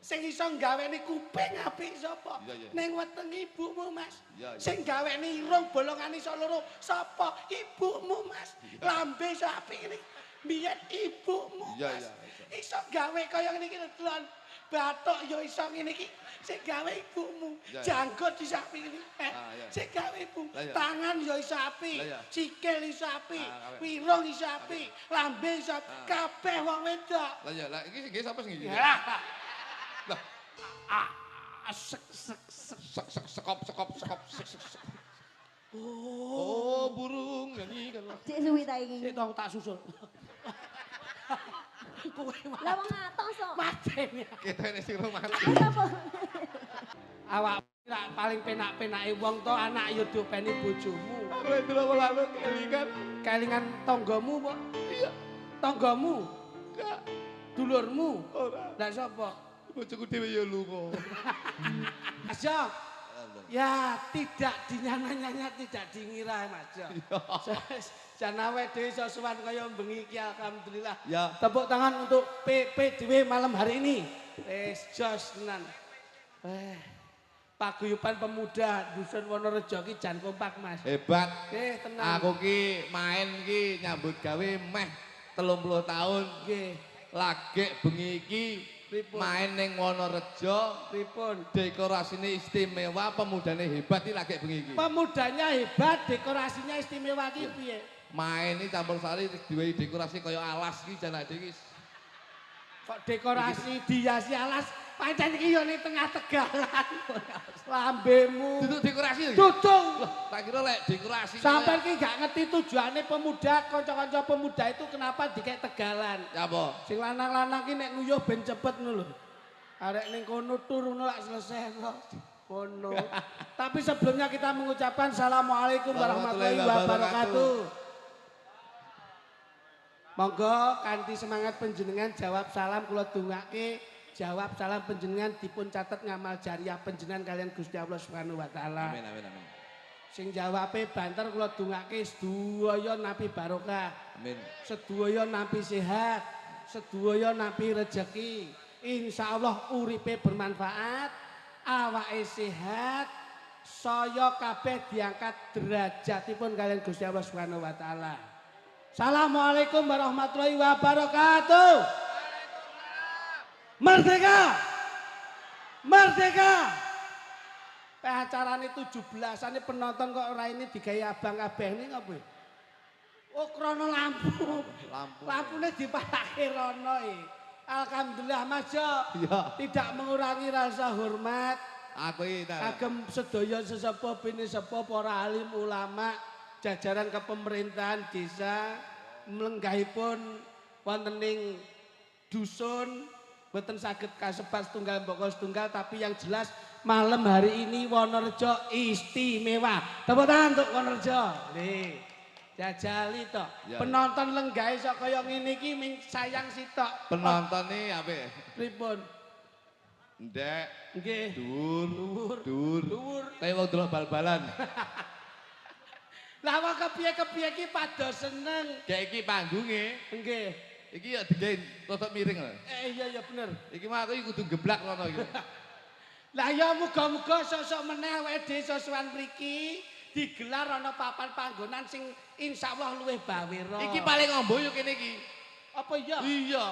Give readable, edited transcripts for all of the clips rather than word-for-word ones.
Sing iso gaweni kuping apik sapa? Ning weteng ibumu, Mas. Sing gaweni irung bolongan iso loro sapa? Ibumu, Mas. Lambe iso apik ngene. Biyen ibumu, Mas. Iso gawe kaya ngene iki lho. Bathuk ya iso ngene iki. Sing gawe ibumu. Janggut iso apik ngene. Sing gawe ibu. Tangan ya iso apik. Sikil iso apik. Wirung iso apik. Lambe iso kabeh wong wedok. Lah ya, lah iki nggih sapa sing iki? Lah, sekop. Oh, burung nyanyi kan. Cek suwi ta iki. Sik tak susul. Lah wong atos kok. Matene. Ketene sing mati. Apa? Awak paling penak-penake wong to anak ya diopeni bojomu. Aku delok lalu kelingan. Kelingan tanggamu, Pak? Iya. Tanggamu? Enggak. Dulurmu? Ora. Lah sapa? Bojoku dhewe ya lunga. Mas Jo. Ya, tidak dinyana-nyana, tidak dingira, Mas Jo. Jan awake dhewe iso sowan kaya bengi iki alhamdulillah. Ya. Tepuk tangan untuk PPDW malam hari ini. Wis jos tenan. Paguyuban pemuda Dusun Wonorejo ki jan kompak, Mas. Hebat. Tenang. Aku ki main ki nyambut gawe meh 30 tahun. Nggih. Lagi bengi iki main ning Wonorejo. Pripun? Dekorasine istimewa, pemudane hebat iki lagi bengi iki. Pemudanya hebat, dekorasinya istimewa ki piye? Main iki campur sari diwehi dekorasi kaya alas iki jan ade iki. Kok dekorasi dihiasi alas pancen iki yo ning tengah tegalan. Lambemu. Duduk dekorasi lho. Dudung. Tak kira lek dekorasi. Sampai ki gak ngerti tujuane pemuda, kanca-kanca pemuda itu kenapa dikek tegalan. Ya apa? Sing lanang-lanang ki nek nguyuh ben cepet ngono lho. Arek ning kono turu lak selesai kok. Kono. Tapi sebelumnya kita mengucapkan Assalamualaikum warahmatullahi wabarakatuh. Monggo kanthi semangat panjenengan jawab salam kula dongake, jawab salam panjenengan dipun catet ngamal jariah panjenengan kalian Gusti Allah Subhanahu wa taala. Amin amin amin. Sing jawabe banter kula dongake sedaya nampi barokah. Amin. Sedaya nampi sehat, sedaya nampi rejeki. Insyaallah uripe bermanfaat, awake sehat, saya kabeh diangkat derajatipun kalian Gusti Allah Subhanahu wa taala. Assalamualaikum warahmatullahi wabarakatuh. Merdeka! Merdeka! Acarane 17-an penonton kok ora ini digawe abang kabeh ini ngopo? Oh, krono lampu. Lampune dipatake rono Alhamdulillah Mas Jo. Tidak mengurangi rasa hormat. Aku iki kagem sedaya sesepuh bini sepuh para alim ulama jajaran kepemerintahan desa mlenggahipun wonten ing dusun boten saged kasebat setunggal mboko setunggal tapi yang jelas malam hari ini Wonorejo istimewa. Tepuk tangan untuk Wonorejo. Nih, jajali tok. Penonton lenggahe sok kaya ngene iki ming sayang sitok. Penontone apik. Pripun? Ndek. Nggih. Dur. Kaya wong delok bal-balan. Lah wong kepiye-kepiye iki padha seneng. Kayak iki panggunge. Nggih. Iki ya digawe totok miring lho. Iya bener. Iki mah aku kudu geblak rono iki. Lah ya muga-muga sosok meneh awake dhewe sosokan mriki digelar ana papan panggonan sing insyaallah luwih bawira. Iki paling ombo yo kene iki. Apa iya? Iya.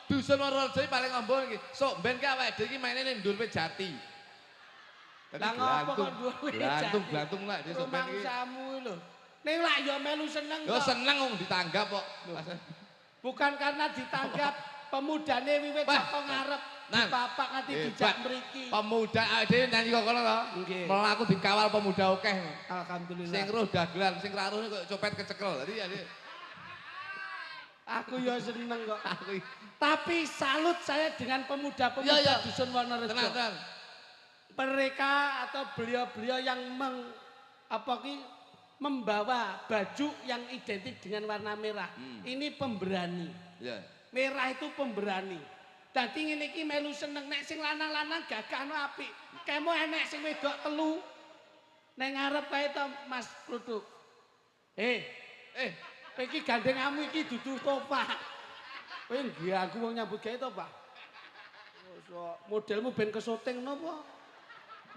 Dusun Wonorejo paling ombo iki. Sok ben ki awake dhewe iki maine ning Ndurpe Jati. Lah ngopo kok Ndurpe Jati? Glantung lah desa ben iki. Samu lho. Ning lak yo melu seneng kok. Yo seneng wong ditanggap kok. Bukan karena ditanggap pemudane wiwit saka ngarep dipapak nganti dijak mriki. Pemuda dhewe nyanyi kok kono to. Mlaku dikawal pemuda akeh. Alhamdulillah. Sing roh dagelan, sing ra roh kok copet kecekel. Dadi ya aku ya seneng kok. Tapi salut saya dengan pemuda-pemuda dusun Wonorejo. Tenang. Mereka atau beliau-beliau yang membawa baju yang identik dengan warna merah. Ini pemberani. Merah itu pemberani. Dadi ngene iki melu seneng nek sing lanang-lanang gagahno apik. Kemo enek sing wedok telu. Ning ngarep kae to Mas Produk. Kowe iki gandengamu iki dudu topak. Kowe nggih aku wong nyambut gawe to, Pak. Modelmu ben kesuting napa?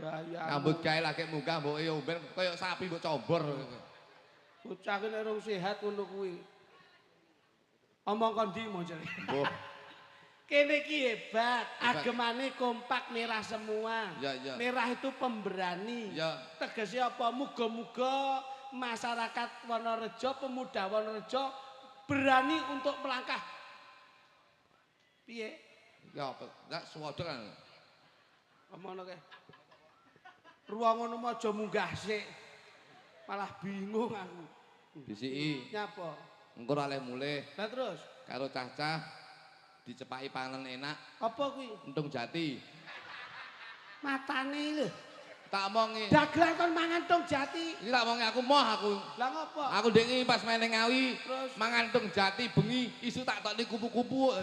Gaya. Rambut gawe lagi munggah mboke yo ben kaya sapi mbok combor. Bocah ki nek rung sehat ngono kuwi. Omong kondi moncel. Mbuh. Kene iki hebat, agemane kompak merah semua. Ya. Merah itu pemberani. Ya. Tegese apa? Muga-muga masyarakat Wonorejo, pemuda Wonorejo berani untuk melangkah. Piye? Ya apa? Nek suwodok kan. Omongno ke. Ruang ngono aja munggah sik. Malah bingung aku. Disiki. Nyapa? Engko ora oleh mulih Lah terus, karo cah-cah dicepaki panganan enak. apa kuwi? Entung jati. Matane lho. Tak omongi. Dagelan kon mangan tung jati. Iki tak omongi aku moh aku. Lah ngopo? Aku ndek iki pas main ning Ngawi, Terus? mangan tung jati bengi isu tak tokni kupu-kupu.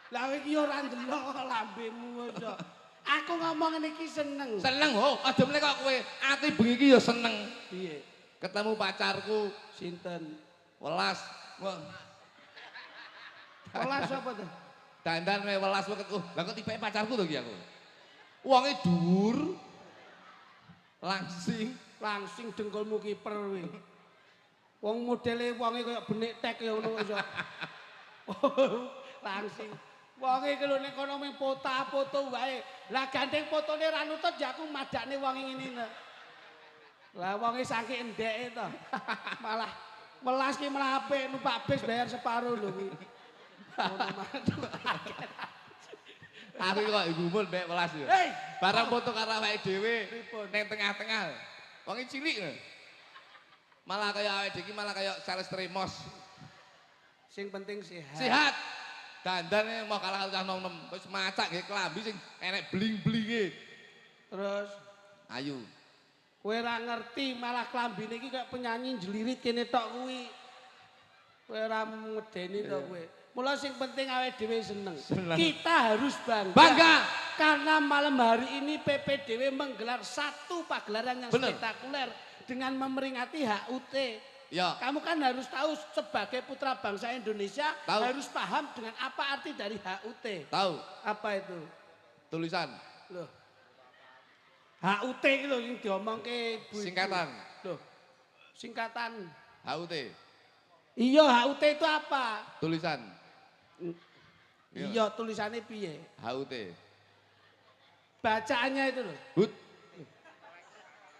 Lah iki ora ndelok lambemu aja. Aku ngomong ngene iki seneng. Seneng ho, aja meneh kok kowe ati bengi iki ya seneng. Piye? Ketemu pacarku Sinten? welas. Wah, Welas apa tuh? dandan wae welas kok. Lah kok tibake pacarku to iki aku. Wonge dhuwur. Langsing Dengkulmu kiper kuwi. Wong modele wonge kaya benik tek ya ngono iso. Langsing. Wonge iki lho nek kono mung foto wae. Lah gandeng fotone ra nutut ya aku madakne wonge ngene. Lah wonge saking endeke to. Malah welas ki malah apik numpak bis bayar separo lho kuwi. Ngono mantu. Aku kok gumun mek welas yo. Hei, Barang foto karo awake dhewe Pripun? ning tengah-tengah. Wonge cilik lho. Malah kaya awake dhewe malah kaya sales tremos. sing penting sehat. Sehat. Dandane mau kalah cah nom-nom. Wis macak nggih klambi sing enek bling-blinge. Terus Ayu. kowe ora ngerti malah klambine iki kayak penyanyi jelirit kene tok kuwi. Kowe ora medeni to kowe. Mula sing penting awake dhewe seneng. Kita harus bangga. Bangga. Karena malam hari ini PPDW menggelar satu pagelaran yang Bener. spektakuler dengan memperingati HUT. Ya. Kamu kan harus tahu sebagai putra bangsa Indonesia Tahu. harus paham dengan apa arti dari HUT. Tahu Apa itu? tulisan Loh. HUT iki lho sing diomongke ibu. singkatan Loh. Singkatan. HUT. Iya, HUT itu apa? Tulisan Iya, tulisannya piye? HUT. Bacaannya itu loh. Hut.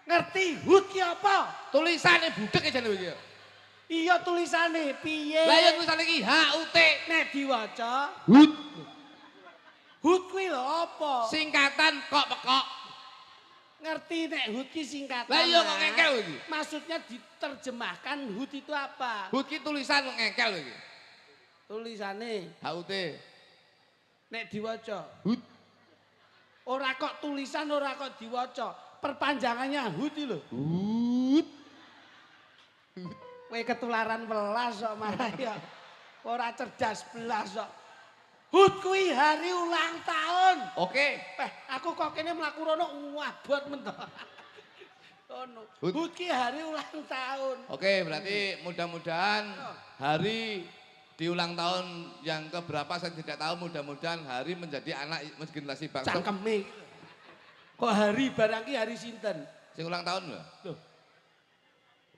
Ngerti HUT ki apa? Tulisane budek e jane iki. Iya tulisannya piye? Lah ya tulisane iki HUT. Nek diwaca, Hut. HUT kuwi lho apa? Singkatan kok pekok. Ngerti nek HUT ki singkatan. Lah iya kok Mas. ngengkel iki. Maksudnya diterjemahkan HUT itu apa? Hut ki tulisan kok ngengkel lho iki. Tulisannya HUT. nek diwaca. Hut. Ora kok tulisan, ora kok diwaca. Perpanjangannya HUT iki lho. Hut. Kowe ketularan welas kok malah ya. Ora cerdas belas kok. HUT kuwi hari ulang tahun. Oke. Aku kok kene mlaku rono abot men to. Ono. HUT. HUT ki hari ulang tahun. Oke, berarti mudah-mudahan hari di ulang tahun yang keberapa saya tidak tahu, mudah-mudahan hari menjadi anak generasi bangsa. Cangkeme. Kok hari barang ki hari sinten? Sing ulang tahun lho. Loh.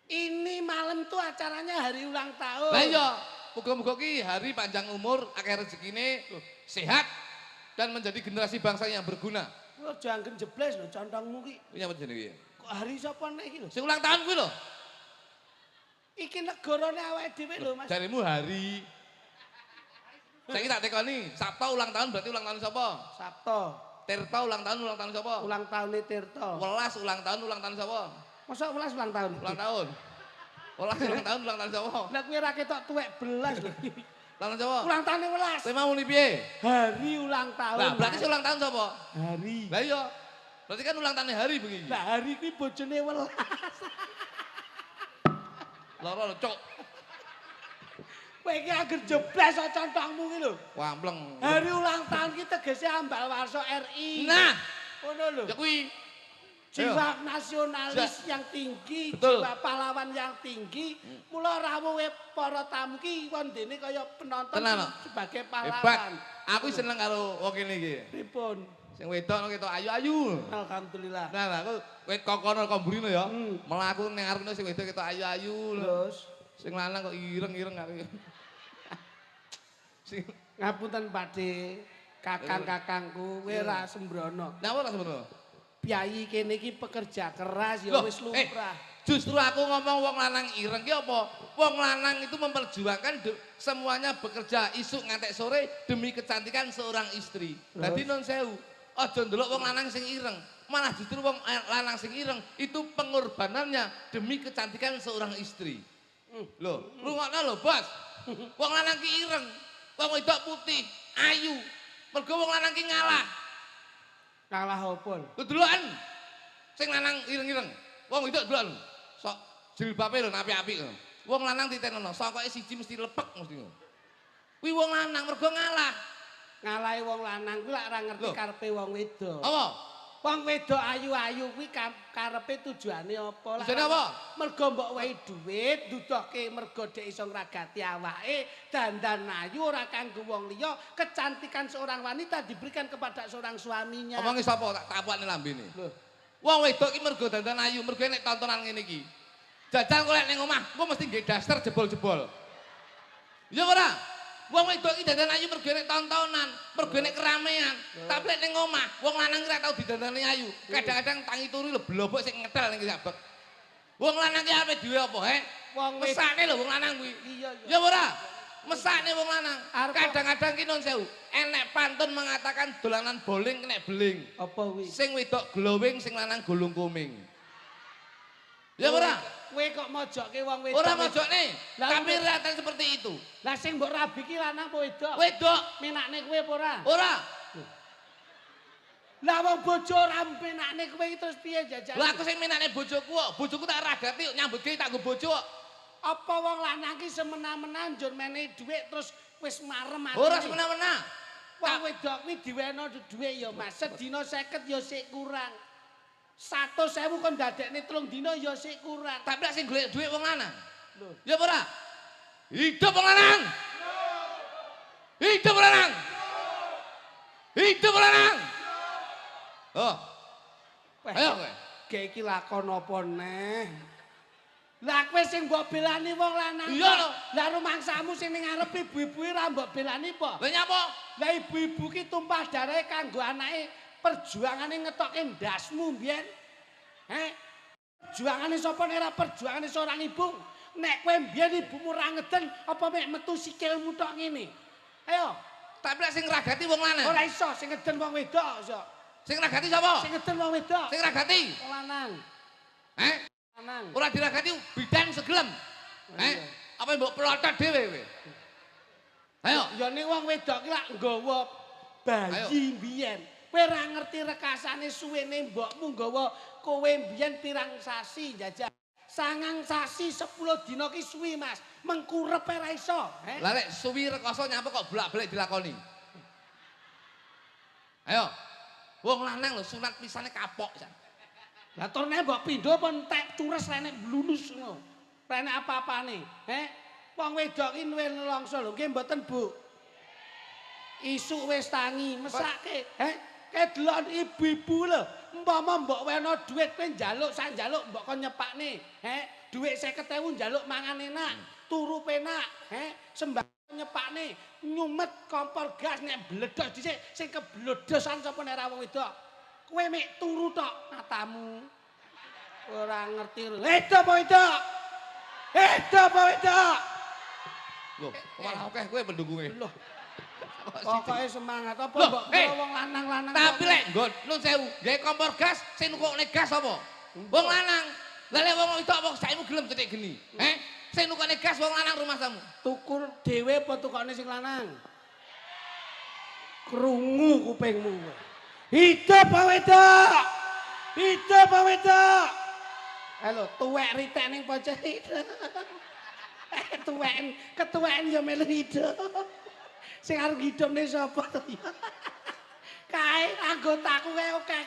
Ini malam tuh acaranya hari ulang tahun. Lah iya, muga-muga ki hari panjang umur, akeh rezekine, sehat dan menjadi generasi bangsa yang berguna. Kowe jangan jebles lho contongmu ki. Ini apa jenenge? Kok hari sapa nek iki lho? Sing ulang tahun kuwi lho. Iki negarane awake dhewe lho Mas. Jarimu hari. Saiki tak tekoni, Sabtu ulang tahun berarti ulang tahun sapa? Sabtu. Tirta ulang tahun sapa? Ulang tahun Tirta. Welas ulang tahun sapa? Masa welas ulang tahun? Ulang tahun. Welas ulang tahun sapa? Lah kowe ra ketok tuwek belas lho. Ulang tahun sapa? Ulang tahun welas. Tema muni piye? Hari ulang tahun. Lah berarti Mas. sing ulang tahun sapa? hari. Lah iya. Berarti kan ulang tahun hari bengi. Lah hari kuwi bojone welas. Loro cuk. Kowe iki anggere jebles kok contongmu ki lho. Wampleng. Hari ulang tahun ki tegese ambal warsa RI. Nah, Ngono lho. ya kuwi. Jiwa nasionalis yang tinggi, Betul. jiwa pahlawan yang tinggi. Mula rawuhe para tamu ki wondene kaya penonton Tenan, no? sebagai Hebat. pahlawan. Aku seneng karo wong kene iki. Pripun? Sing wedok ketok ayu-ayu. Alhamdulillah. Nah, aku wit kokono kombrino ya. Melaku ning arep sing wedok ketok ayu-ayu. Terus Sing lanang kok ireng-ireng aku. Sing ngapunten Pakde, kakang-kakangku, kowe ra sembrono. Napa ora semono? Piyayi kene iki pekerja keras ya wis lumrah. Justru aku ngomong wong lanang ireng ki apa? Wong lanang itu memperjuangkan semuanya bekerja isuk ngantek sore demi kecantikan seorang istri. Dadi non sewu, aja ndelok wong lanang sing ireng. Malah justru wong lanang sing ireng itu pengorbanannya demi kecantikan seorang istri. Loh, rungokno lho, Bos. Wong lanang ki ireng, wong wedok putih, ayu. Mergo wong lanang ki ngalah. Kalah opo? Deloken. Sing lanang ireng-ireng, wong wedok deloken. Sok jilbabe lho apik-apik. Wong lanang titenono, sokoke siji mesti lepek mesti. Kuwi wong lanang mergo ngalah. Ngalahi wong lanang kuwi lak ora ngerti karepe wong wedok. Apa? Wong wedok ayu-ayu kuwi karepe tujuane apa? Tujuane apa? Mergo mbok wehi dhuwit, dudohke mergo dhek iso ngragati awake, dandan ayu ora kanggo wong liya, kecantikan seorang wanita diberikan kepada seorang suaminya. Omongi sapa tak tapakne lambene. Lho. Wong wedok ki mergo dandan ayu, mergo nek tontonan ngene iki. Jajal kok lek ning omah, engko mesti nggih daster jebol-jebol. Ya ora? Wong wedok iki dandan ayu mergo nek tontonan, mergo nek keramaian. Tapi lek ning omah, wong lanang ki ora tau didandani ayu. Kadang-kadang tangi turu lho blobok sing ngetel ning sabek. Wong lanang ki ape dhewe apa, he? Wong mesake lho wong lanang kuwi. Iya, Ya ora? Mesake wong lanang. Kadang-kadang ki non sewu, enek pantun mengatakan dolanan bowling kena beling. Apa kuwi? Sing wedok glowing, sing lanang gulung kuming. Ya ora? Kowe kok mojokke wong wedok. Ora mojokne, tapi rata seperti itu. Lah sing mbok rabi ki lanang apa wedok? Wedok. Menakne kowe apa ora? Ora. Lah wong bojo ora menakne kowe terus piye jajan? Lah aku sing menakne bojoku kok, bojoku tak ragati nyambut gawe tak nggo bojo kok. Apa wong lanang ki semena-mena njur menehi dhuwit terus wis marem ati. Ora semena-mena. Wong wedok kuwi diweno dhuwit ya Mas, sedina 50 ya sik kurang. 100.000 kon dadekne 3 dina ya sik kurang. Tapi lek sing golek dhuwit wong lanang. Lho, Ya ora? Hidup wong lanang. Hidup wong lanang. Hidup wong lanang. Oh. Ayo kowe. Ge iki lakon apa neh? Lah kowe sing mbok belani wong lanang. Iya lho. Lah rumangsamu sing ning ngarep ibu-ibu ora mbok belani apa? Lah nyapa? Lah ibu-ibu ki tumpah darahe kanggo anake perjuangane ngetokke ndasmu mbiyen. Perjuangane sapa nek ora perjuangane seorang ibu? Nek kowe mbiyen ibumu ora ngeden apa mek metu sikilmu tok ngene? Ayo, Tapi lek sing ragati wong lanang. ora iso sing ngeden wong wedok iso. Sing ragati sapa? Sing ngeden wong wedok. Sing ragati. Wong lanang. Lanang. Ora diragati bidan segelem. Apa mbok pelotot dhewe kowe? Ayo. Ya ning wong wedok ki lak nggawa bayi mbiyen. Kowe ora ngerti rekasane suwene mbokmu nggawa kowe mbiyen pirang sasi jajal. 9 sasi 10 dina ki suwi Mas. Mengkurep ora iso. Lah lek suwi rekoso nyapa kok bolak-balik dilakoni. Ayo. Wong lanang lho sunat pisane kapok. Lah turne mbok pindho apa entek cures renek blunus ngono. Renek apa-apane. Wong wedok ki duwe nelongso lho, nggih mboten Bu. Isuk wis tangi, mesake. Kedelok ibu-ibu lho. Umpama mbok weno dhuwit kowe njaluk sak njaluk mbok kon nyepakne. Dhuwit 50.000 njaluk mangan enak, turu penak, sembako nyepakne, nyumet kompor gas nek bledhos dhisik sing keblodhosan sapa nek ra wong wedok. Kowe mek turu tok matamu. Ora ngerti. Edo apa wedok? Edo apa wedok? Loh, malah akeh kowe pendungunge. Loh. Pokoke semangat apa mbok wong lanang-lanang. Tapi lek nggon nun sewu, gawe kompor gas sing nukokne gas apa? Wong lanang. Lah lek wong wedok apa saiki gelem cetik geni? Sing nukokne gas wong lanang rumah samu. Tukur dhewe apa tukokne sing lanang? Krungu kupingmu. Hidup apa wedok? Hidup apa wedok? Halo, tuwek ritek ning pojok itu. Ketuweken ya melu hidup. Sing arep hidupne sapa to ya? Kae anggotaku kae oke.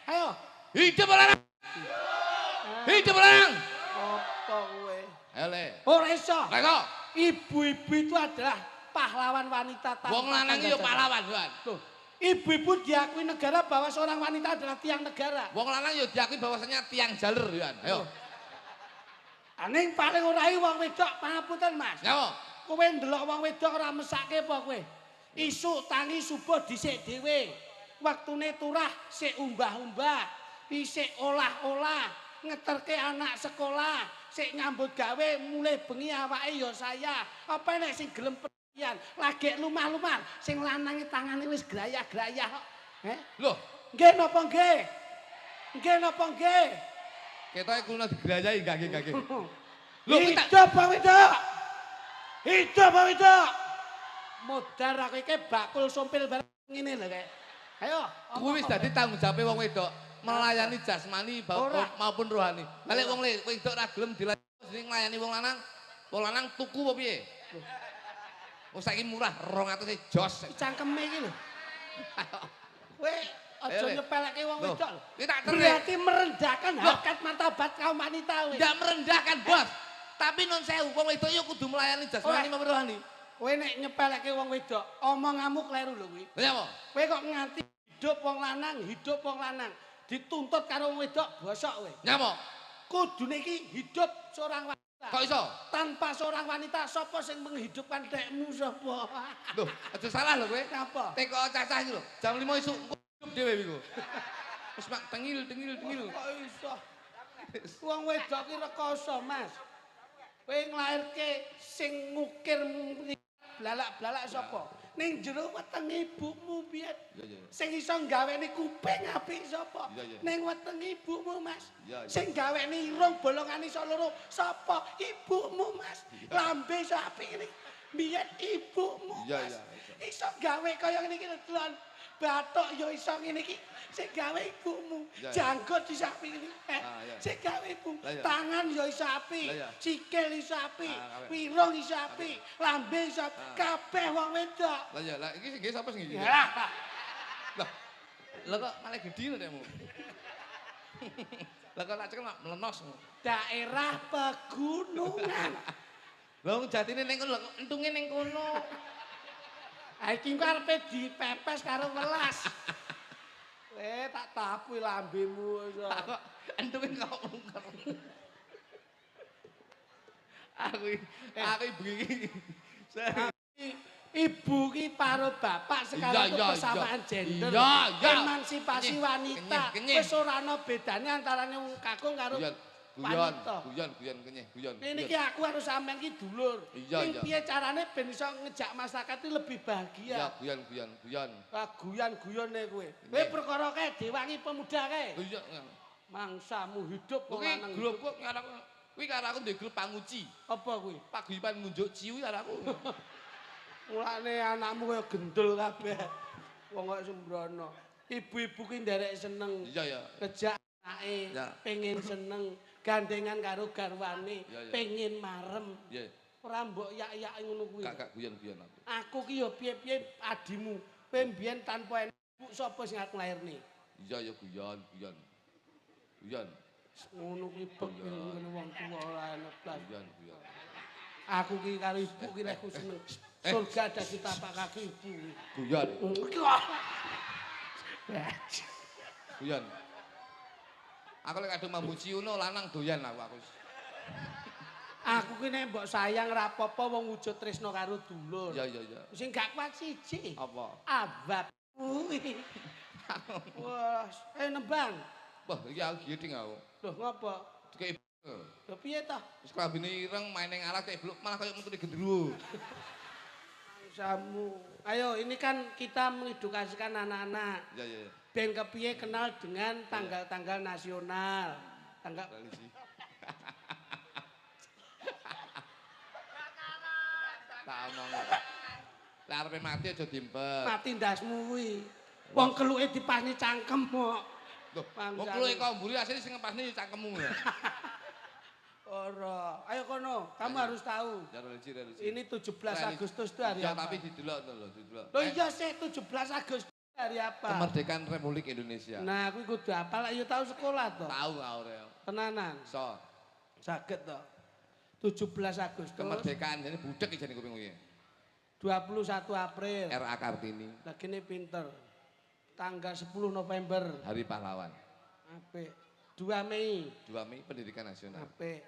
Ayo, Hidup lanang. Hidup lanang. apa kowe? Ayo le. Ora iso. Lek kok Ibu-ibu itu adalah pahlawan wanita tanpa Wong lanang iki yo pahlawan, Wan. Tuh, ibu-ibu diakui negara bahwa seorang wanita adalah tiang negara. Wong lanang yo diakui bahwasanya tiang jalur, Wan. Ayo. Aning paling ora wong wedok pangapunten, Mas. Ya. Kowe ndelok wong wedok ora mesake apa kowe? Isuk tangi subuh dhisik dhewe. Waktune turah sik umbah-umbah, isik olah-olah, ngeterke anak sekolah, sik nyambut gawe mulai bengi awake ya saya. Apa nek sing gelem perhatian, lagi lumah-lumah, sing lanange tangane wis grayah-grayah kok. Loh, Nggih napa nggih? Nggih napa nggih? ketoke kulo digrayahi gak nggih. Lho hidup Bang Wedok. Hidup Bang Wedok. Modar aku iki bakul sompil bareng ngene lho kae. Ayo. Kuwi wis dadi tanggung jawabe wong wedok melayani jasmani maupun rohani. Nek wong wedok ora gelem dilayani nglayani wong lanang tuku apa piye? Wong saiki murah 200 jos. Cangkeme iki lho. Kowe aja nyepeleke wong wedok lho. Iki tak terus. Berarti merendahkan harkat martabat kaum wanita kowe. Ndak merendahkan, Bos. Tapi non sewu wong wedok yo kudu melayani jasmani maupun rohani. Kowe nek nyepeleke wong wedok, omonganmu kleru lho kuwi. Lha apa? Kowe kok nganti hidup wong lanang, dituntut karo wong wedok bosok kowe. Nyapa? Kudune iki hidup seorang wanita. Kok iso? Tanpa seorang wanita sapa sing menghidupkan dekmu sapa? Loh, aja salah lho kowe. Napa? Teko cacah iki lho. Jam 5 isuk hidup dhewe iku. Wis mak tengil. Kok iso? Wong wedok ki rekoso, Mas. Kowe nglairke sing ngukir blalak-blalak sapa? Ning jero wetenge ibumu biyen. Sing iso gaweni kuping apik sapa? Ning wetenge ibumu, Mas. Sing gaweni irung bolongan iso loro sapa? Ibumu, Mas. Lambe iso apik iki. Biyen ibumu. Mas. Iso gawe kaya ngene iki lho. Bathuk ya iso ngene iki. Sing gawe ibumu. Janggut iso apik iki. Sing gawe ibu. Tangan ya iso apik. Sikil iso apik. Pirung iso apik. Lambe iso kabeh wong wedok. Lah ya, lah iki nggih sapa sing iki? Lah kok malah gedhi lho dekmu. Lah kok tak cekel melenos. Daerah pegunungan. Lah wong jatine ning kono, entunge ning kono. Ha iki karepe dipepes karo welas. Tak tapu lambemu iso. Kok entunge kok mungker. Aku ibu iki. Ibu ki paro bapak sekarang itu persamaan gender. Emansipasi wanita. Wis ora ana bedane antarane wong kakung karo Guyon kenyeh. Ini ki aku harus sampean ki dulur. Ning piye carane ben iso ngejak masyarakat iki lebih bahagia. Ya guyon. Wah guyon-guyone kowe. Kowe perkara kae dewangi pemuda kae. Iya. Mangsamu hidup wong lanang. Grupku karo kuwi karo aku ndek grup panguci. Apa kuwi? Paguyuban ngunjuk ciwi karo aku. Mulane anakmu kaya gendul kabeh. Wong kok sembrono. Ibu-ibu ki nderek seneng. Iya. Kejak anake pengen seneng. Gandengan karo garwane, pengen marem. Ora mbok yak-yak ngono kuwi. Gak guyon aku. Aku ki ya piye-piye adimu. Kowe mbiyen tanpa ibu sapa sing aku nglairne? Iya ya guyon. Ngono kuwi ngene wong tuwa ora enak blas. Guyon. Aku ki karo ibu ki lek seneng. Surga dadi tapak kaki ibu. Guyon. Guyon. Aku lek kadung mambuci ngono lanang doyan aku. Aku ki nek mbok sayang ra apa-apa wong wujud tresno karo dulur. Iya. Sing gak kuat siji. Apa? Abab kuwi. Wah, nembang. Wah, iki aku giting aku. Loh, ngapa? Dikei. Lho piye to? Wis klambine ireng main ning alas kayak bluk malah kayak metune gendruwo. Samu. Ayo, ini kan kita mengedukasikan anak-anak. Iya. Ben kepiye kenal dengan tanggal-tanggal nasional. Tanggal tradisi. Tak omong. Lah arepe mati aja diempet. Mati ndasmu kuwi. Wong keluke dipasni cangkem kok. Loh, wong keluke kok mburi asline sing ngepasni cangkemmu ya. Ora. Ayo kono, kamu harus tahu. Ya religi. Ini 17 Agustus itu hari ya, apa? Tapi didelok lho. Loh iya sih 17 Agustus hari apa? Kemerdekaan Republik Indonesia. Nah, aku kudu apal ya tahu sekolah to. Tahu ora. Tenanan. So. Saged to. 17 Agustus. Kemerdekaan jane budek jane kuping kuwi. 21 April. RA Kartini. Lagi ini pinter. Tanggal 10 November. Hari Pahlawan. Apik. 2 Mei. 2 Mei Pendidikan Nasional. Apik.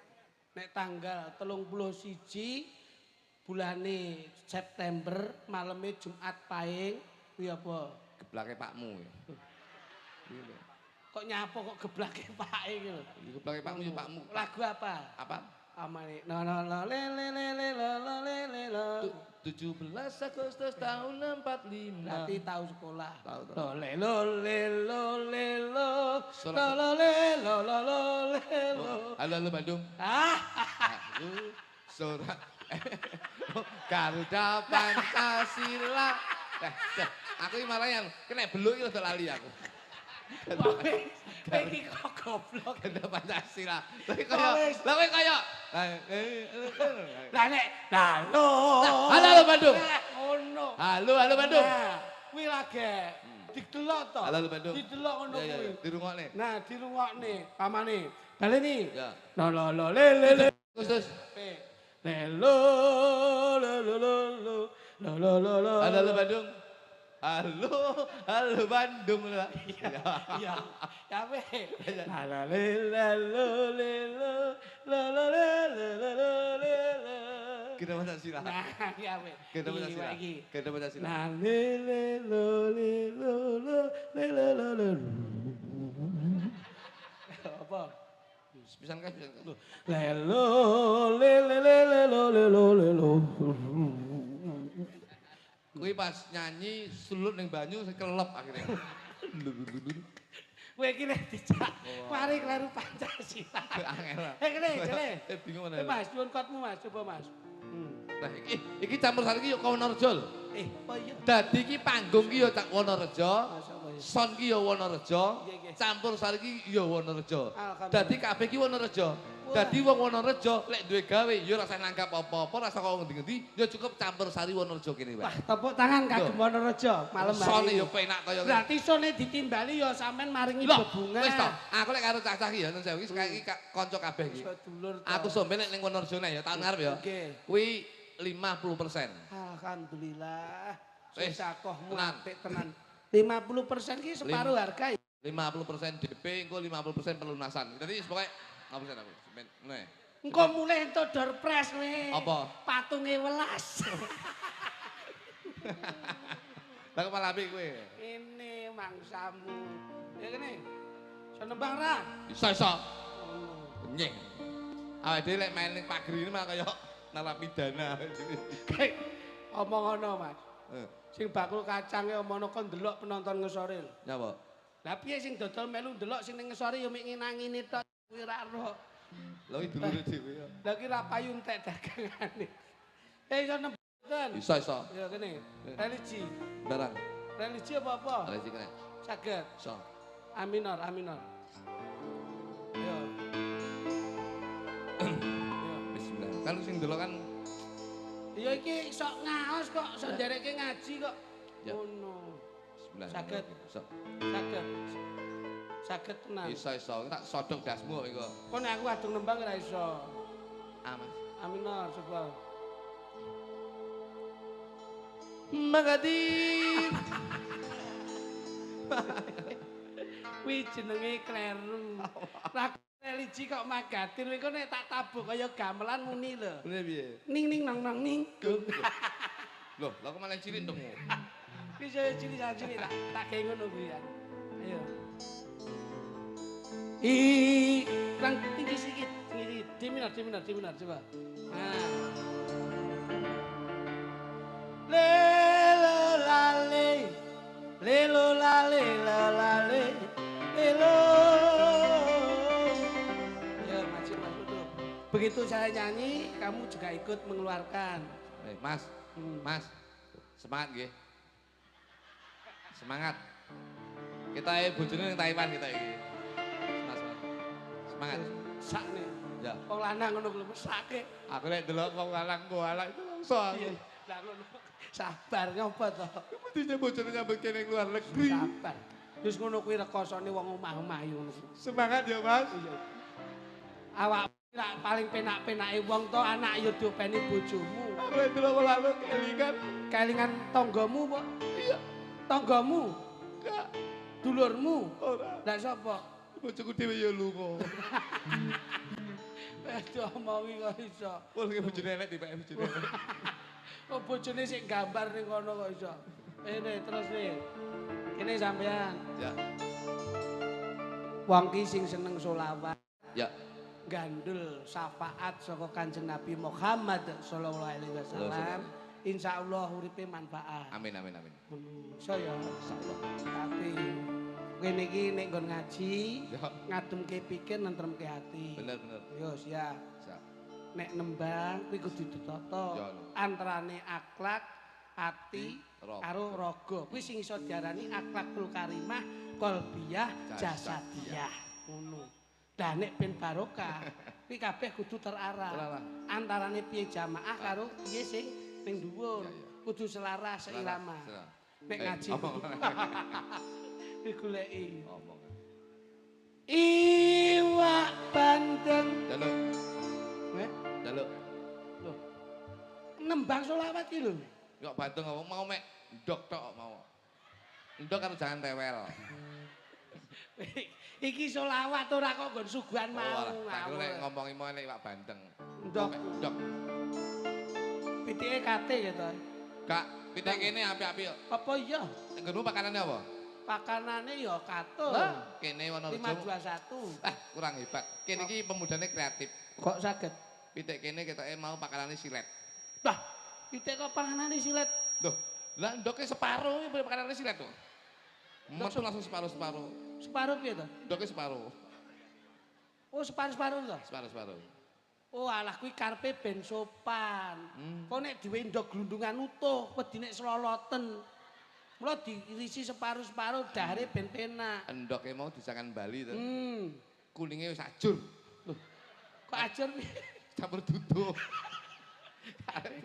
Nek tanggal 31 bulane September malamnya Jumat Pahing kuwi apa? Geblake pakmu. Kok nyapo kok geblake Pahing lho. Geblake pakmu ya pakmu. Lagu apa? Apa? Amane no no no le le le le lo lo le le lo. 17 Agustus tahun 45. Berarti tahu sekolah. Tahu. Lo le lo le lo le lo. Lo lo le lo lo lo le lo. Halo Bandung. Halo Surat Garuda Pancasila. Aku ini malah yang kena beluk itu lali aku. Iki kok goblok. Garuda Pancasila. Lah kaya. Lah nek halo. Halo Bandung. Ngono. Halo Bandung. Kuwi lagi didelok to. Halo Bandung. Didelok ngono kuwi. Dirungokne. Nah, dirungokne pamane. Baleni. Ya. Lo lo lo le le le. Terus. Le lo lo lo lo lo lo lo lo. Halo Bandung. Halo Bandung lah. Iya. Ya we. Halo le le lo le lo lo lo le le lo le lo. Kita Pancasila. Nah, ya we. Kita Pancasila. Kita Pancasila. Nah, le le lo le lo lo le le lo lo. Apa? Pisan kan. Le lo le le le le lo le lo le lo. Kuwi pas nyanyi sulut ning banyu kelep akhirnya. Kowe iki nek dijak mari kleru Pancasila. Angel. Kene, jele. Bingung mana. Mas, nyuwun kotmu Mas, coba Mas. Nah iki campur sari iki yo Wonorejo lho. Oh iya. Dadi iki panggung ki yo tak Wonorejo. Masyaallah. Son ki yo Wonorejo. Nggih. Campur sari ki yo Wonorejo. Alhamdulillah. Dadi kabeh ki Wonorejo. Dadi wong Wonorejo lek duwe gawe yo rasa nangkap apa-apa, rasa kok ngendi-ngendi, yo cukup campur sari Wonorejo kene wae. Wah, tepuk tangan kagem Wonorejo malam hari. Sone yo penak kaya ngene. Berarti sone ditimbali yo sampean maringi bebunga. Wis to, aku lek karo cah-cah iki ya nun sewu iki kanca kabeh iki. Sedulur. Aku sombe nek ning Wonorejo ya tahun ngarep ya. Nggih. Kuwi 50%. Alhamdulillah. Wis, Sedekahmu tenan. apik tenan. 50% ki separuh harga. 50% DP, engko 50% pelunasan. Jadi pokoknya ngapusen aku. Nih. Engko mulai entuk door prize we. Apa? Patunge welas. Lah kepala apik kowe. Ini mangsamu. Ya kene. Senembang ra? Iso. Nyeng. Awake dhewe lek main ning pagri ini malah kaya narapidana. Omong ngono, Mas. Sing bakul kacange omongno kon ndelok penonton ngesore. Nyapa? Lah piye sing dodol melu ndelok sing ning ngesore ya mik nginangini tok kuwi ra ro. Lha iki dulure dhewe ya. Lah ki ra payu entek dagangane. Iso nemben. Iso. Ya kene. Religi. Barang. Religi apa-apa? Religi kene. Saged. Iso. Aminor. Ya. Bismillah. Kan sing delok kan Ya iki sok ngaos kok, sok nderekke ngaji kok. Ya. Ngono. Bismillah. Saged. Iso. Saged tenan. Iso. Tak sodok dasmu kok iku. Kon aku adung nembang ora iso. Mas. Aminor coba. Magadir. Kuwi jenenge kleru. Lah religi kok magatir kowe nek tak tabuk kaya gamelan muni lho. Bener piye? Ning ning nang nang ning. Loh, lah kok malah cilik dong. Ki saya cilik tak gawe ngono kuwi ya. Ayo. Kurang tinggi sedikit. D minor coba. Nah. Lelo lale. Lelo lale lale. Lelo. Ya, maju dulu. Begitu saya nyanyi, kamu juga ikut mengeluarkan. Mas. Semangat nggih. Semangat. Kita bojone ning Taiwan kita iki. Semangat. Sak nih. Ya. Wong lanang ngono kuwi mesake. Aku lek delok wong lanang kuwi itu langsung. Iya. Lah ngono. Sabar ngopo to? Mestinya bojone nyambut kene luar negeri. Sabar. Terus ngono kuwi rekosane wong omah-omah ngono. Semangat ya, Mas. Awak Lah paling penak-penake wong to anak yo diopeni bojomu. Aku lek delok lalu kelingan. Kelingan tanggamu apa? Iya. Tanggamu, Enggak. dulurmu. Ora. Lah sapa? Bojoku dhewe ya lunga. Diomongi kok iso. Wong iki bojone elek dipake bojone elek. Oh bojone sik gambar ning kono kok iso. Ini terus nih. Kene sampean. Ya. Wong ki sing seneng selawat. Ya. Gandul syafaat saka Kanjeng Nabi Muhammad sallallahu alaihi wasallam. Insyaallah uripe manfaat. Amin amin amin. Iso ya insyaallah. Tapi kene iki nek nggon ngaji, ngademke pikir nentremke ati. Bener bener. Yo siap. Siap. Nek nembang kuwi kudu ditata antarane akhlak, ati karo raga. Kuwi sing iso diarani akhlakul karimah, qalbiyah, jasadiyah. Ngono. Lah nek ben barokah, kuwi kabeh kudu terarah. Antarane piye jamaah karo piye sing ning dhuwur. Kudu selaras seirama. Nek ngaji digoleki. Iwak bandeng. Jaluk. Heh? Jaluk. Loh. Nembang selawat iki lho. Kok bandeng apa mau mek ndok tok mau. Ndok karo jangan tewel. Iki selawat ora kok nggon suguhan mau. Tak nek ngomongi mau nek iwak bandeng. Ndok. Ndok. Pitike kate ya to. Kak, pitik kene apik-apik kok. Apa iya? Nggonmu pakanane apa? Pakanane ya katul. Kene Wonorejo. 521. Kurang hebat. Kene iki pemudane kreatif. Kok saged? Pitik kene ketoke mau pakanane silet. Lah, pitik kok panganane silet. Loh, lah ndoke separo iki pakanane silet kok. Metu langsung separo-separo. Separuh piye to? Ndoke separo. Oh, separuh-separuh to. Separo-separo. Oh, alah kuwi karepe ben sopan. Kok nek duwe ndok glundungan utuh, wedi nek sloloten. Mula diirisi separuh-separuh dahare ben penak. Endoke mau disangan Bali to. Kuninge wis ajur. Loh, kok ajur piye? Campur duduh.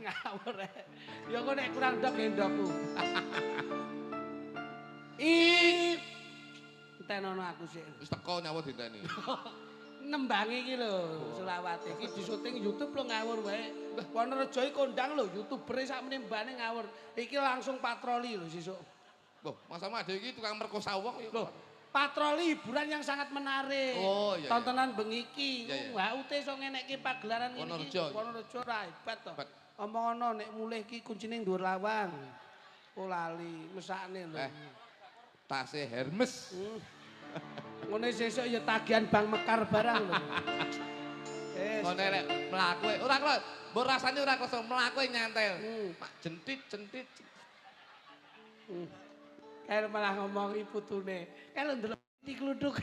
Ngawur rek. Ya kok nek kurang ndok ya ndokku. Tenono aku sik. Wis teko nyawa diteni. Nembangi iki lho, selawate iki disuting YouTube lho ngawur wae. Wonorejo iki kondang lho, YouTuber sakmene mbane ngawur. Iki langsung patroli lho sesuk. Loh, masamu ade iki tukang merkosa wong ya. Loh, patroli hiburan yang sangat menarik. Oh iya. Tontonan bengi iki. Iya, iya. Wah, ute iso ngenekke pagelaran iki. Wonorejo ra hebat to. Omong ono nek mulih iki kuncine dhuwur lawang. Oh lali, mesakne lho. Tase Hermes. Ngene sesuk ya tagihan Bank Mekar barang lho. Ngene lek mlaku ora kok mbok rasane ora krasa mlaku nyantel. Mak jentit. Kae malah ngomongi putune. Kae lho ndelok dikluduk.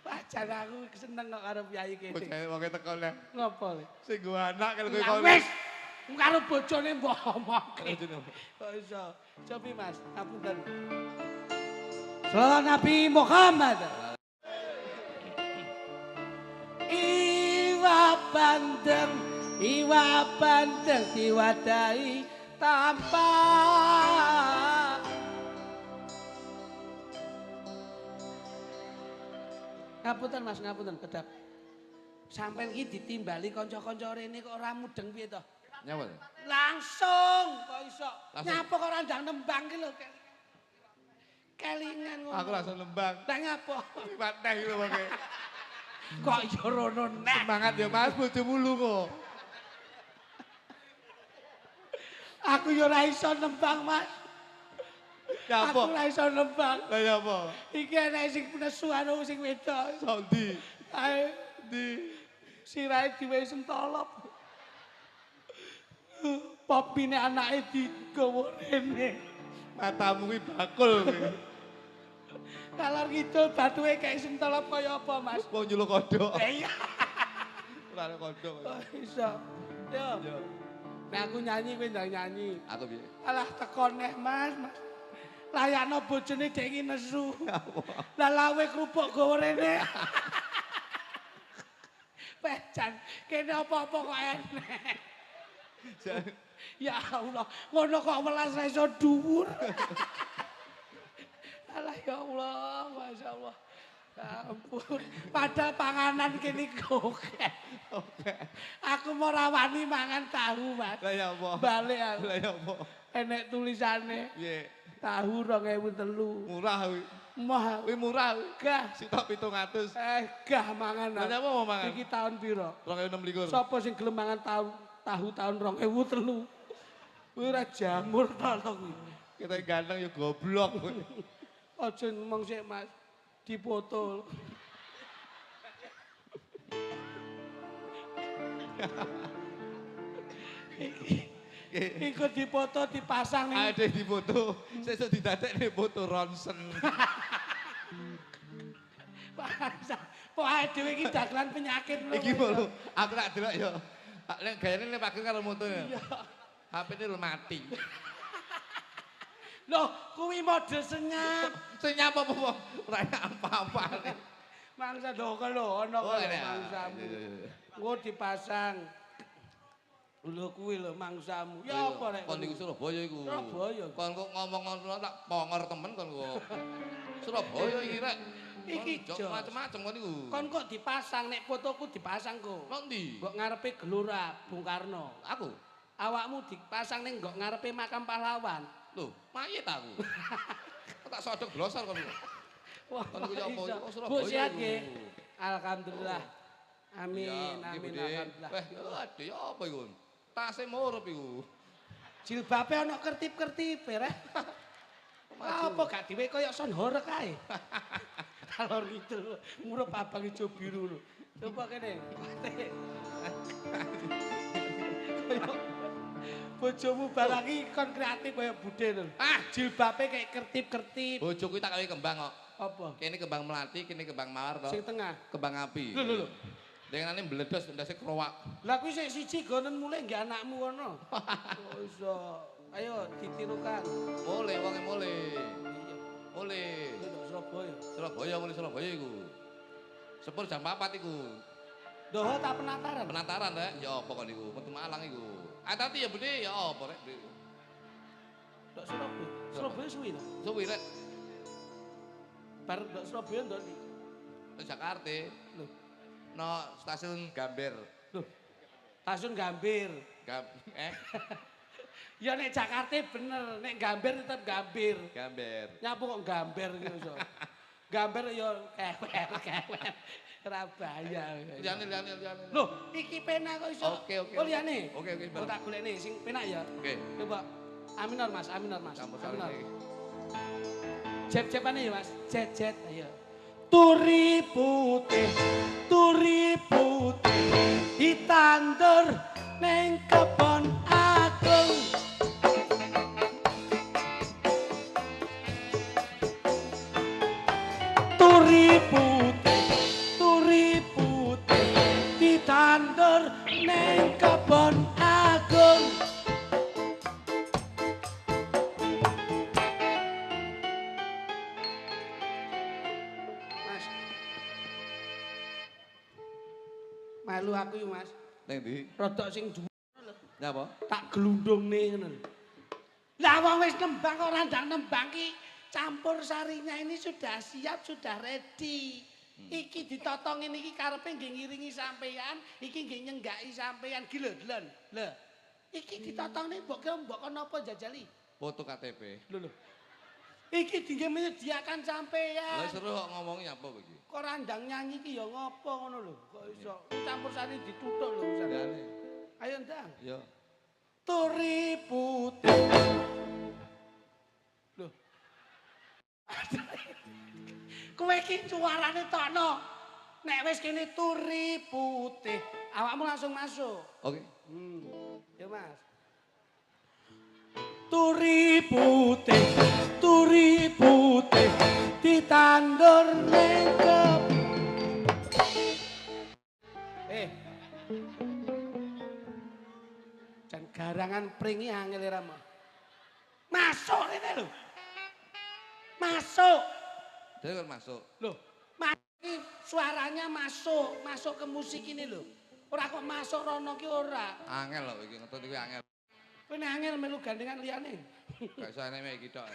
Pacar aku seneng kok karo piyayi kene. Bocah wonge teko le. Ngopo le? Sing gua anak kalau kowe kok. Wis. Karo bojone mbok omongke. Kok iso? Cobi Mas, ngapunten. Salawat Nabi Muhammad. Iwa bandeng diwadahi tanpa ngapunten Mas, ngapunten kedap. Sampeyan iki ditimbali kanca-kanca rene kok ora mudeng piye to? Nyapa? Langsung kok iso. Nyapa kok ora ndang nembang ki lho. Kelingan ngono. Aku langsung nembang. Lah ngapa? Liwat teh lho wonge. Kok yo rono nek. Semangat ya Mas, bojomu lunga. Aku yo ora iso nembang, Mas. Nyapa? Aku ora iso nembang. Lah nyapa? Iki enek sing nesu anu sing wedok. Sondi. Ae di sirahe diwe sentolop. Popine anake digawa rene. Matamu kuwi bakul. Kalor ngidul batuhe kayak sentolop kaya apa, Mas? Wong nyuluk kodhok. Iya. Ora ana kodhok. Oh, iso. Yo. Nek aku nyanyi kowe ndang nyanyi. Aku piye? Alah teko neh, Mas. Layakno bojone dhek iki nesu. Lah lawe kerupuk gawa rene. Pecan, kene apa-apa kok enek. Ya Allah, ngono kok welas ra iso dhuwur. Alah ya Allah, masyaallah. Ampun, padahal panganan kene oke. Aku mau rawani mangan tahu, Mas. Lah ya apa? Balik aku. Lah ya apa? Enek tulisane. Piye? Tahu 2003. Murah kuwi. Mah Kuwi murah kuwi. gah. Sitok 700. Gah mangan. Lah apa mau mangan? Iki tahun piro? 2026. Sopo sing gelem mangan tahu tahun 2003? Kuwi ora jamur ta to kuwi. Kita ganteng ya goblok kuwi. Aja ngomong sik, Mas. Dipoto. Iku dipoto dipasang ning Ada di foto, sesuk didadekne foto ronsen. Pokoke dhewe iki dagelan penyakit lho. Iki lho, aku tak delok ya. Nek gayane nek pakai karo motone. HP-ne lho mati. Loh, kuwi mode senyap. Senyap apa wong ora apa-apa. Mangsa ndoko lho, ana kok mangsamu. Engko dipasang. Lho kuwi lho mangsamu. Ya apa rek? Kon niku Surabaya iku. Surabaya. Kon kok ngomong ngono tak pongor temen kon kok. Surabaya iki rek. Iki macam-macam kon niku. Kon kok dipasang nek fotoku dipasang kok. Nang ndi? Mbok ngarepe Gelora Bung Karno. Aku. Awakmu dipasang ning nggo ngarepe makam pahlawan. Lho, mayit aku. Tak sodok glosor kon. Wah, Kon niku ya apa? Oh, Bu Surabaya. sehat iku. nggih. Alhamdulillah. Amin, Ya, iki, amin, Bude. alhamdulillah. Weh, aduh ya apa iku? Tase murup iku. Jilbabe ana kertip-kertipe rek. Apa gak dhewe koyo son horek kae. Kalor itu murup abang ijo biru lho. Coba kene. Bojomu barang iki kon kreatif kaya Bude lho. Ah, Jilbabe kayak kertip-kertip. bojo kuwi tak gawe kembang kok. Apa? Kene kembang melati, kene kembang mawar to. Sing tengah. Kembang api. Lho. Dengane mbledos ndase krowak. Lah kuwi sik siji gonen mulai nggih anakmu kono. Oh iso. Ayo ditirukan. Mulai wonge mulai. Iya. Mulai. Ndok Surabaya. Surabaya mulai Surabaya iku. Sepur jam 4 iku. Doho tak penataran. Penataran rek, ya apa kok niku? Metu Malang iku. Ati ya Bude, ya apa rek? Ndok Surabaya. Surabaya suwi lho. Suwi rek. Bar ndok Surabaya ndok ndi? Nang Jakarta. Lho. No stasiun Gambir. Lho. Stasiun Gambir. Ya nek Jakarta bener, nek Gambir tetep Gambir. Gambir. Nyapu kok Gambir gitu iso. Gambir ya kewer. Ora bayar. Liane. Loh, iki penak kok iso. Oke. Oh liyane. Oke. Oh tak golekne sing penak ya. Oke. Coba. Aminor Mas. Campur Aminor. sari. Jep-jepane ya Mas. Jet. Ayo. Turi putih ditandur ning kebon agung. Turi putih ditandur ning kebon agung. Mas. Malu aku yo Mas. Neng ndi? Rodok sing dhuwur lho. Nyapa? Tak glundungne ngono lho. Lah wong wis nembang kok randang nembang ki campur sarinya ini sudah siap, sudah ready. Iki ditotong ngene iki karepe nggih ngiringi sampean, iki nggih nyenggaki sampean gilon. Lho. Iki ditotongne mbok kon napa jajali? Foto KTP. Lho. Iki dingge menyediakan sampean. Lah seru kok ngomongnya apa iki? Kok randang nyanyi ki ya ngopo ngono lho. Kok iso campur sari dituthuk lho Liane. Ayo ndang. Yo. Turi putih. Loh. Kowe iki suarane tokno. Nek wis kene turi putih, awakmu langsung masuk. Oke. Ya Mas. Turi putih ditandur ning Jan garangan pringi angel ra mah. Masuk rene lho. Masuk. Dhewe kan masuk. Loh, iki suaranya masuk ke musik ini lho. Ora kok masuk rono ki ora. Angel lho iki ngetut iki angel. Kowe nek angel melu gandengan liyane. Gak iso enek iki tok.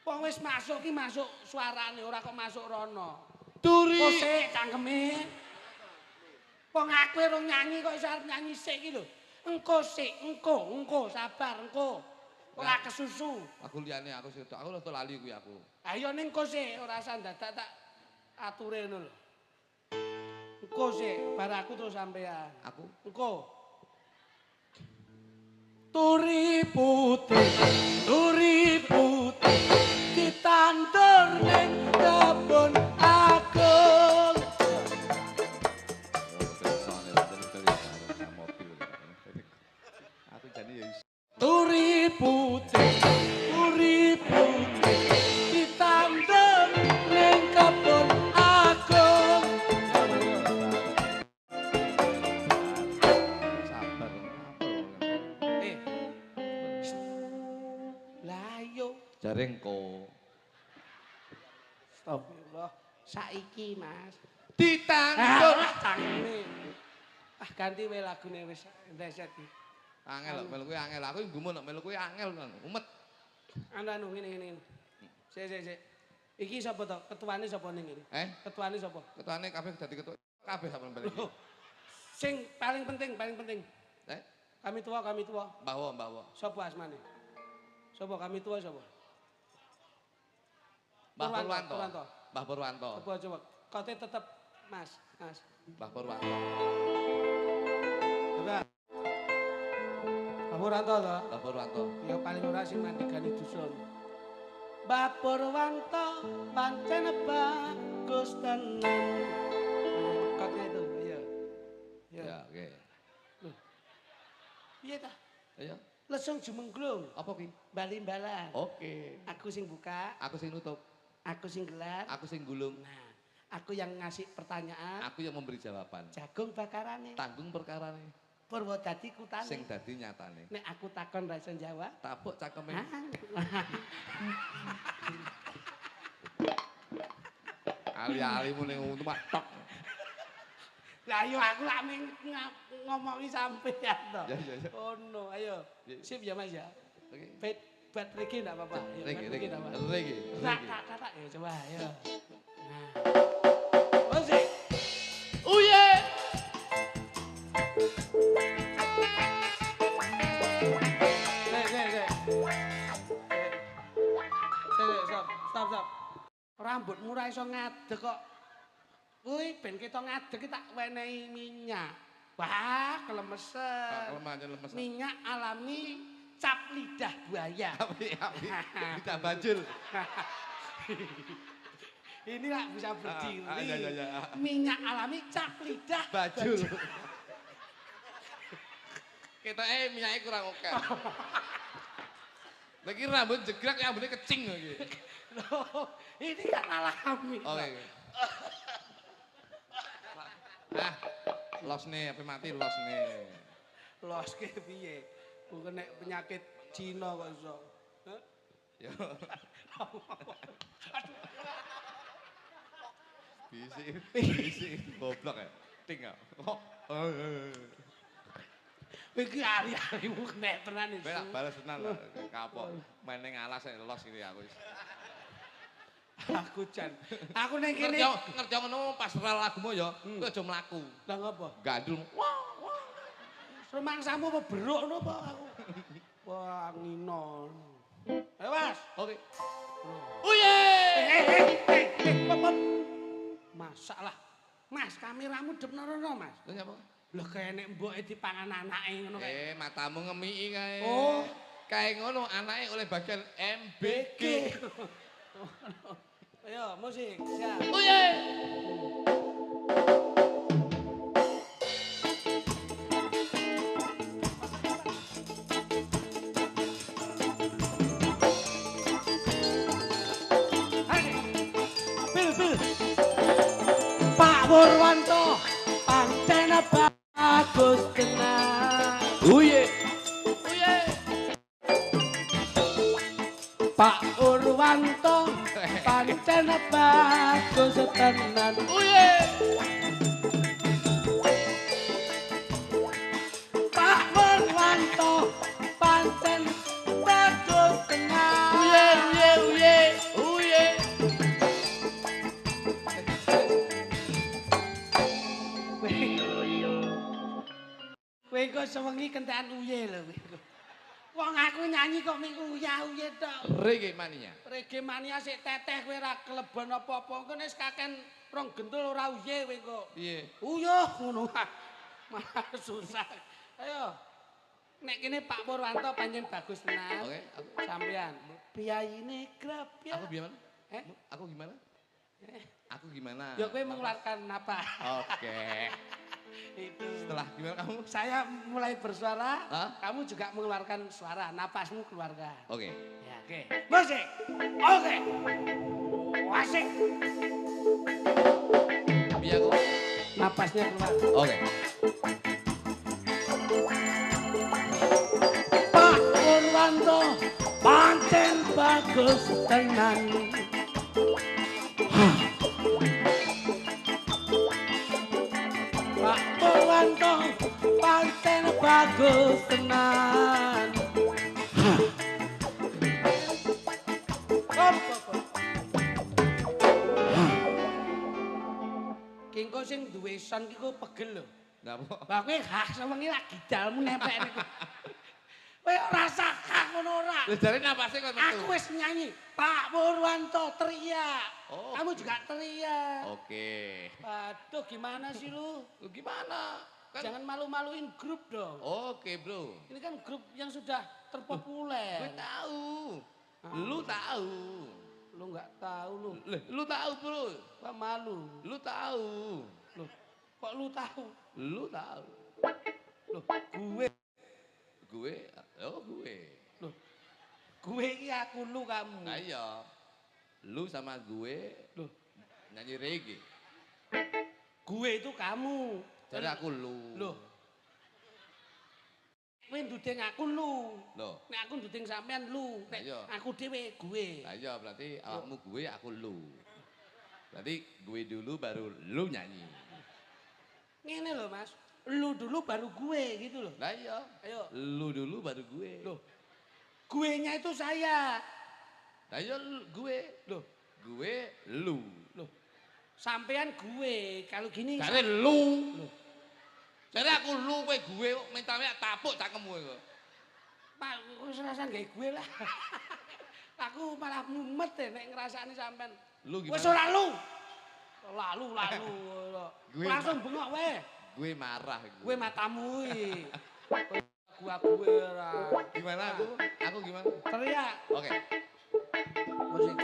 Wong wis masuk ki masuk suarane ora kok masuk rono. Turi. Kok sik cangkeme. Wong aku rong nyanyi kok iso arep nyanyi sik ki lho. Engko sik, engko sabar engko. Ora kesusu. Aku liyane aku sitok. Aku rada lali kuwi aku. Ayo ning engko sik ora usah dadak tak ature ngono lho. Engko sik bar aku terus sampean. Aku. Engko. Turi putih ditandur ning kebon agung. Aku jane ya Turi putih ditandur ning kebon agung. sabar. Lah yo Jare engko. astagfirullah. Saiki Mas. Ditandur. Tangene. Ganti wae lagune wis reset iki. Angel melu kuwi angel. Aku gumun nek melu kuwi angel kan. Umet. Anu ngene. Sik. Iki sapa to? Ketuane sapa ning iki? Ketuane sapa? Ketuane kabeh dadi ketua. Kabeh sampean balik. Sing paling penting. Kami tua. Mbah. Sapa asmane? Sapa kami tua sapa? Mbah Purwanto. Purwanto. Mbah Purwanto. Coba. Kote tetep Mas. Mbah Purwanto. Coba. Mbah Purwanto to? Mbah Purwanto. Ya paling ora sing mandegani dusun. Mbah Purwanto pancen bagus tenan. Kotnya itu, ayo. Ya, oke. Loh. Piye ta? Ayo. Lesung jumengglung. Apa ki? Bali-balan. Oke. Aku sing buka, Aku sing nutup, aku sing gelar. aku sing gulung, Nah, aku yang ngasih pertanyaan. aku yang memberi jawaban. Jagung bakarane. Tanggung perkarane, Purwodadi kutane. sing dadi nyatane. Nek aku takon ra iso jawab. Tapuk cakeme. Ali-alimu ning untu tok. Lah yo aku lak ngomongi sampean to. Ya. Oh no, ayo. Sip ya Mas ya. Oke. Buat Riki enggak apa-apa. Ayo, buat Riki enggak apa-apa. Riki. Tak, ya coba ayo. Nah. Musik. Uye. Stop. Rambutmu ra iso ngadeg kok. Kuwi ben ketok ngadeg ki tak wenehi minyak. Wah, kelemesen. Lemes. Minyak alami cap lidah buaya. Api. Tidak bajul. Ini lah bisa berdiri. Ya. Minyak alami cap lidah Bajul. Ketoke minyake kurang oke. Lagi rambut jegrak rambutnya kecing lagi. Loh, ini kan alami. Oke. Nah, los nih, apa mati los nih. Los ke piye? Bukan nek penyakit Cina kok iso. Hah? Yo. Bisi. Goblok ya. Ting ya. Iki ali-alimu nek tenan iki. Wes balas tenan lah kapok. Main ning alas los iki aku. Aku jan. Aku ning kene Ngerti ngono pas rel lagumu ya, kowe aja mlaku. Lah ngopo? Gandul. Rumangsamu apa beruk ngono apa aku? Wah, ngino. Ayo, Mas. Oke. Uye! Masalah. Mas, kameramu depno-no, Mas. Lha nyapa? Lah kaya nek mboke dipangan anake ngono kae. Matamu ngemiki kae. Oh, kae ngono anake oleh bagian MBG. Ayo, musik. Siap. Uye! Pak Purwanto pancen bagus tenan. Uye. Pak Purwanto pancen bagus tenan. Uye. Pak Purwanto pancen bagus tenan. Uye. engko sewengi kentekan uye lho. Wong aku nyanyi kok ming uyah-uye tok. Reggae mania. Reggae mania sik teteh kowe ora kelebon apa-apa. Engko wis kaken rong gendul ora uye kowe kok. Piye? Uyuh ngono. Malah susah. Ayo. Nek kene Pak Purwanto pancen bagus tenan. Oke, sampean. Piyaine grab ya. Aku gimana? Eh? Aku gimana? Aku gimana? Ya kowe mengeluarkan napas. Oke. Itu. Setelah gimana kamu? Saya mulai bersuara, Hah? kamu juga mengeluarkan suara, napasmu keluarkan. Oke. Ya, oke. Musik. Oke. Asik. Biar aku. Napasnya keluar. Oke. Pak Purwanto, pancen bagus tenan. Pak Purwanto, pancen bagus tenan. Kengko sing duwe son ki ku pegel lho. Napa? Lah kowe hah sewengi lagi dalmu nempel niku. Kowe ora sakak ngono ora. Lha jare napase kok metu. Aku wis nyanyi, Pak Purwanto teriak. Oh. Kamu juga teriak. Oke. Aduh gimana sih lu? Lu gimana? Kan Jangan malu-maluin grup dong. Oke, Bro. Ini kan grup yang sudah terpopuler. Gue tahu. Lu tahu. Lu nggak tahu lu. Lu tahu, Bro. Wah malu. Lu tahu. Loh, kok lu tahu? Lu tahu. Loh, gue. Gue, oh gue. Loh, gue ini aku lu kamu. Nah iya. Lu sama gue Loh, nyanyi reggae. gue itu kamu. Jadi aku lu. Loh. Kowe nduding aku lu. Loh. Nek aku nduding sampean lu. Nek Iya. aku dhewe gue. Nah iya berarti awakmu gue, aku lu. Berarti gue dulu baru lu nyanyi. Ngene lho, Mas. Lu dulu baru gue gitu loh. Nah iya. Ayo. Lu dulu baru gue. Loh. Guenya itu saya. Nah iya gue. Loh, Gue lu. loh. Sampean gue. Kalau gini Cari lu. Loh. Jadi aku lu gue mentalnya tapuk cakemmu itu. Pak, wis rasane gawe gue lah. Aku malah mumet deh nek ngrasani sampean. Lu gimana? Wis ora lu. Lalu. Gue Langsung bengok wae. Gue marah Gue matamu iki. Gua gue ora. Gimana aku? Aku gimana? Teriak. Oke. Musik.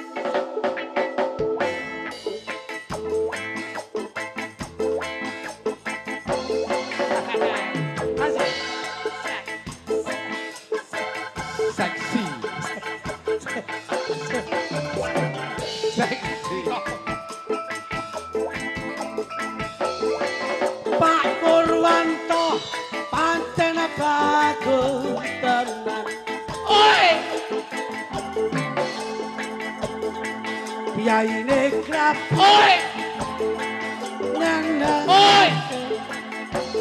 Asik. Seksi. Seksi. Pak Purwanto pancen bagus tenan. Oi! Piyaine grab. Oi! Nana. Oi!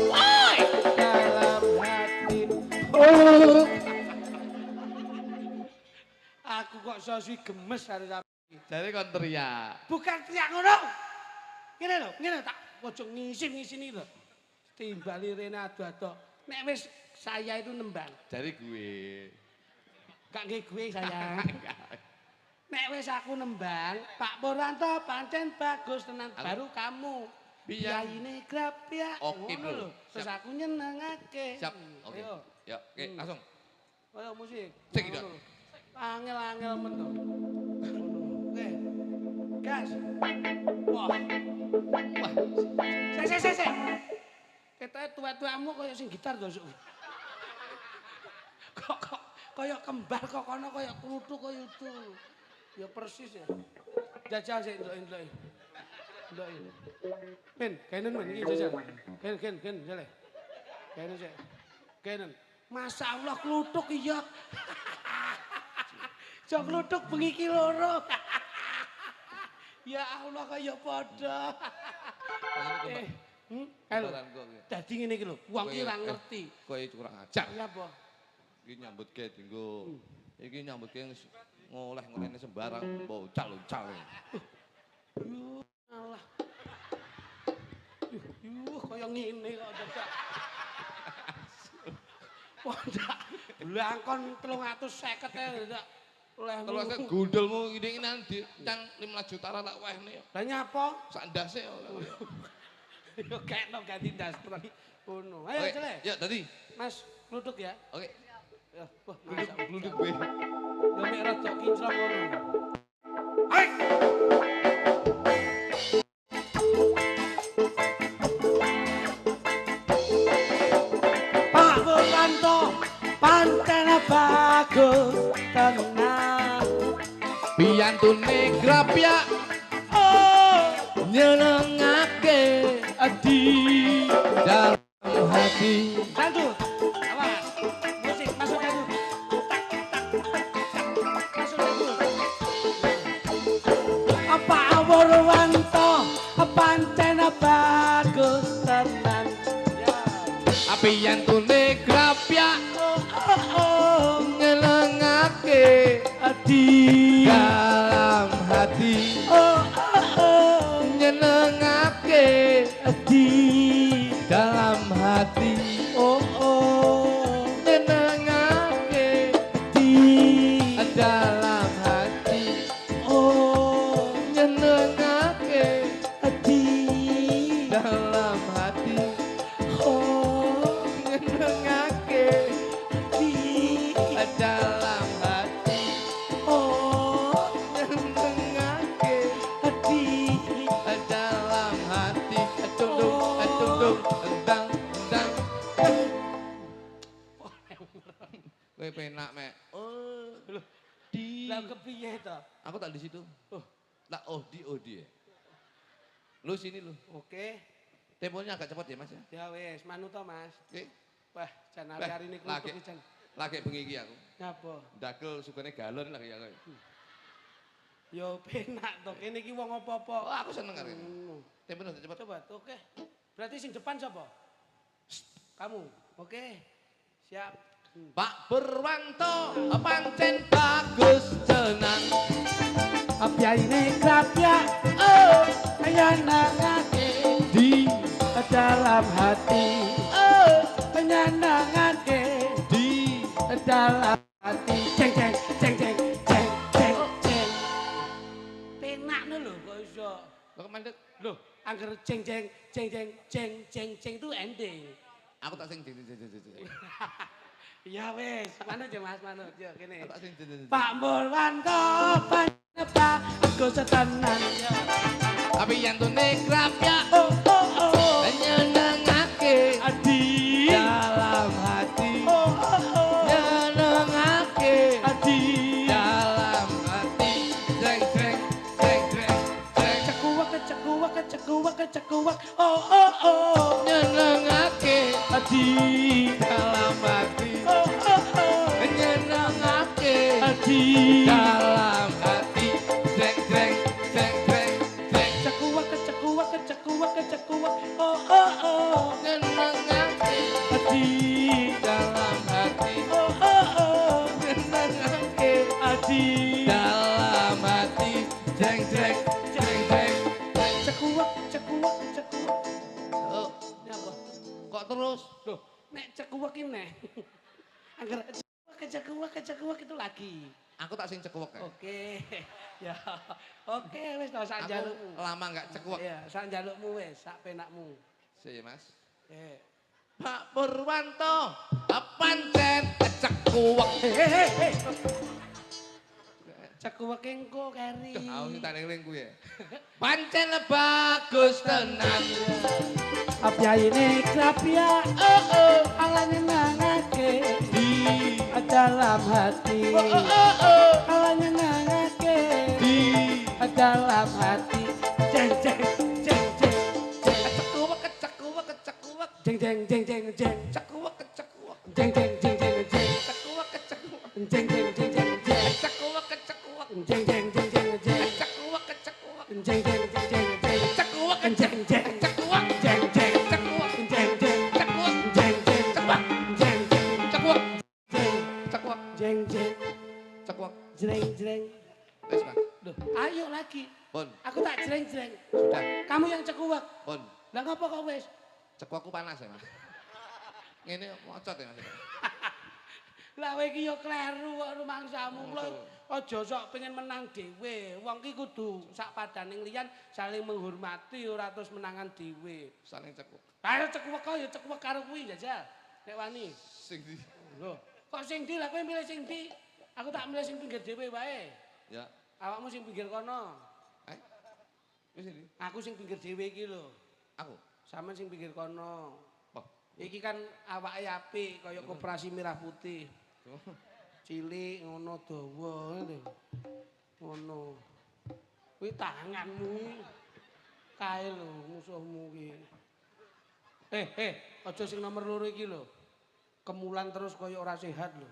Oi! Dalam hati. Oh. Aku kok soswi gemes hari sampe. Jadi kon teriak. Bukan teriak ngono. Ngene tak pojok ngisin-ngisini lho. Timbali rene ado-ado. Nek wis saya itu nembang. Jadi gue. Gak nggih gue saya. Nek wis aku nembang, Pak Purwanto pancen bagus tenan baru kamu. Piyaine grab ya. Oke, Ngono Bro. lho. Terus aku nyenengake. Siap. Oke. Ayo. Ya, oke, langsung. Ayo musik. Cek itu. Angel-angel men to. Oke. Gas. Wah. Wah, Sik. Ketoke tua-tuamu kaya sing gitar to, Suk. Kok kaya kembar kok kono kaya kluthuk kaya itu. Ya persis ya. Jajal sik entuk-entuk. Entuk. Men, kenen men iki jajal. Ken, jale. Kenen sik. Kenen. Masya Allah kluthuk iya. Jok kluthuk bengi ki loro. Ya Allah kaya padha. Halo. Dadi ngene iki lho, wong ki ora ngerti. Kowe kurang ajar. Ya apa? Iki nyambutke dinggo. Iki nyambutke ngoleh-ngolehne sembarang bocal-bocal. Yuh, alah. Yuh, kaya ngene kok dadak. Pondak. Blangkon 350 ya. Oleh Terus gondolmu ini nanti yang 15 juta lah tak wehne. Lah nyapa? Sak ndase yo. Yo kekno ganti daster. Ngono. Ayo Cele. Ya tadi. Mas, kluduk ya. Oke. Ya, wah, Gluduk gue. Yo mek rada kinclong ngono. Hai. Pak Purwanto, pancen bagus tenan. Piyantune grapyak nyenengake Adi dalam hati. Dangdut. Awas. Musik masuk dangdut. Tak tak tak. Masuk dangdut. Apa Purwanto pancen bagus tenan. Ya. Piyantune grapyak Oh. nyenengake Adi dalam hati. oh. Nyenengake Adi dalam hati. oh. Nyenengake Adi dalam hati. oh. Nyenengake Adi dalam hati. oh. Nyenengake Adi dalam hati. oh. Nyenengake Adi dalam hati. Dung dung dang dang. Kowe penak mek. Oh, di. Lah kepiye to? Aku tak di situ. Oh. Lah Odi. Lu sini lu. Oke. Temponya agak cepat ya Mas ya. Ya wis, manut to Mas. Oke. Wah, jan hari ini lagi kluduk jan. lagi bengi iki aku. Nyapa? Dakel sugane galon lagi aku. Yo penak to, kene iki wong apa-apa. Oh, aku seneng arek. Temponya udah cepat. Coba, oke. Berarti sing depan sapa? Kamu. Oke. Siap. Pak Purwanto pancen bagus tenan. Apiaine krapya oh menyenangake Di dalam hati oh menyenangake di dalam hati ceng ceng ceng ceng ceng ceng ceng penakno lho kok iso kok mandek. lho angger ceng ceng ceng ceng ceng ceng ceng itu ending. Aku tak sing Ya wes, manut ya Mas, manut. Yo kene. Aku tak sing Pak Purwanto panapa aku setenan ya. Tapi yang tune grapyak Oh oh oh. nyenengake Adi dalam hati. oh oh. Nyenengake Adi dalam hati. Jreng jreng jreng jreng jreng. cekuak oh oh oh. Nyenengake Adi dalam hati. oh oh oh. Nyenengake Adi dalam hati. Jreng jreng jreng jreng jreng. cekuak oh oh oh. Nyenengake Adi dalam hati. oh oh oh. Nyenengake Adi dalam hati. Jreng jreng jreng jreng. cekuak. Oh, Nyapa? kok terus? Loh, nek cekuak ini neh. Angger cekuak itu lagi. Aku tak sing cekuwek ya. Oke. Ya. Oke wis to sak Aku jalukmu. lama enggak cekuwek. Iya, sak jalukmu wis, sak penakmu. Sih Mas. Eh. Pak Purwanto, pancen cekuwek. Hei. Cekuak engko keri. Duh, aku sing tak eling kuwi ya. Pancen bagus tenan. Apiaine krapya oh oh ala nyenangake Di dalam hati. oh oh oh Ala nyenangake di dalam hati. Jeng jeng jeng jeng jeng. cekuwek. Jeng jeng jeng jeng jeng. Cekuwek. Jeng jeng jeng jeng jeng. Cekuwek. Jeng jeng jeng jeng jeng. Cekuwek. Jeng jeng jeng jeng jeng. Cekuwek. Jeng jeng jeng jeng jeng. Cekuwek. Jeng jeng. Cekuwek. Jeng jeng. Cekuwek. Jeng jeng. Cekuwek. Jeng jeng. Jeng jeng. Cekuwek. Jeng. Cekuwek. Jeng jeng. Cekuwek. Jreng jreng. Wes, Mas. Loh, ayo lagi. Pun, Aku tak jreng jreng. sudah. Kamu yang cekuak. Pun, Lah ngapa kok wis? cekuwekku panas ya, Mas. Ngene mocot ya, Mas. Lah kowe iki yo kleru kok rumangsamu. Aja sok pengen menang dhewe. Wong ki kudu sak padaning liyan saling menghormati ora terus menangan dhewe. Saling cekuk. Ayo cekwek kok ya cekwek karo kuwi jajal. Nek wani. Sing di. Lho, kok sing ndi lah kowe milih sing ndi? Aku tak milih sing pinggir dhewe wae. Ya. Awakmu sing pinggir kono. Wis iki. Aku sing pinggir dhewe iki lho. Aku. Sampeyan sing pinggir kono. Oh. Iki kan awake apik kaya koperasi merah putih. Cilik ngono dawa lho. Ngono. Kuwi tanganmu iki. Kae lho musuhmu iki. Aja sing nomor 2 iki lho. Kemulan terus kaya ora sehat lho.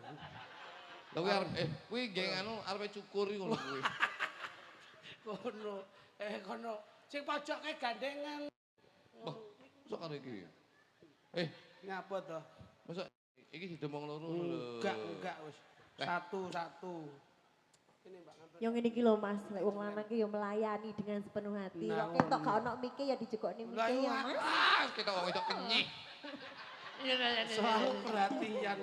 Lha kuwi arep kuwi nggih anu arepe cukur iki ngono kuwi. Kono. Kono. Sing pojoke gandengan. Wah, sok karo iki. Ngapa to? Masa iki didomong loro lho. Enggak wis. Satu. Ini Mbak ngantuk. Yang ini lho Mas, lek wong lanang ki yo melayani dengan sepenuh hati. Nah, Kok ketok gak ono mike ya dijekokne mike ya Mas. Kita wong wedok kenyih. Selalu perhatian.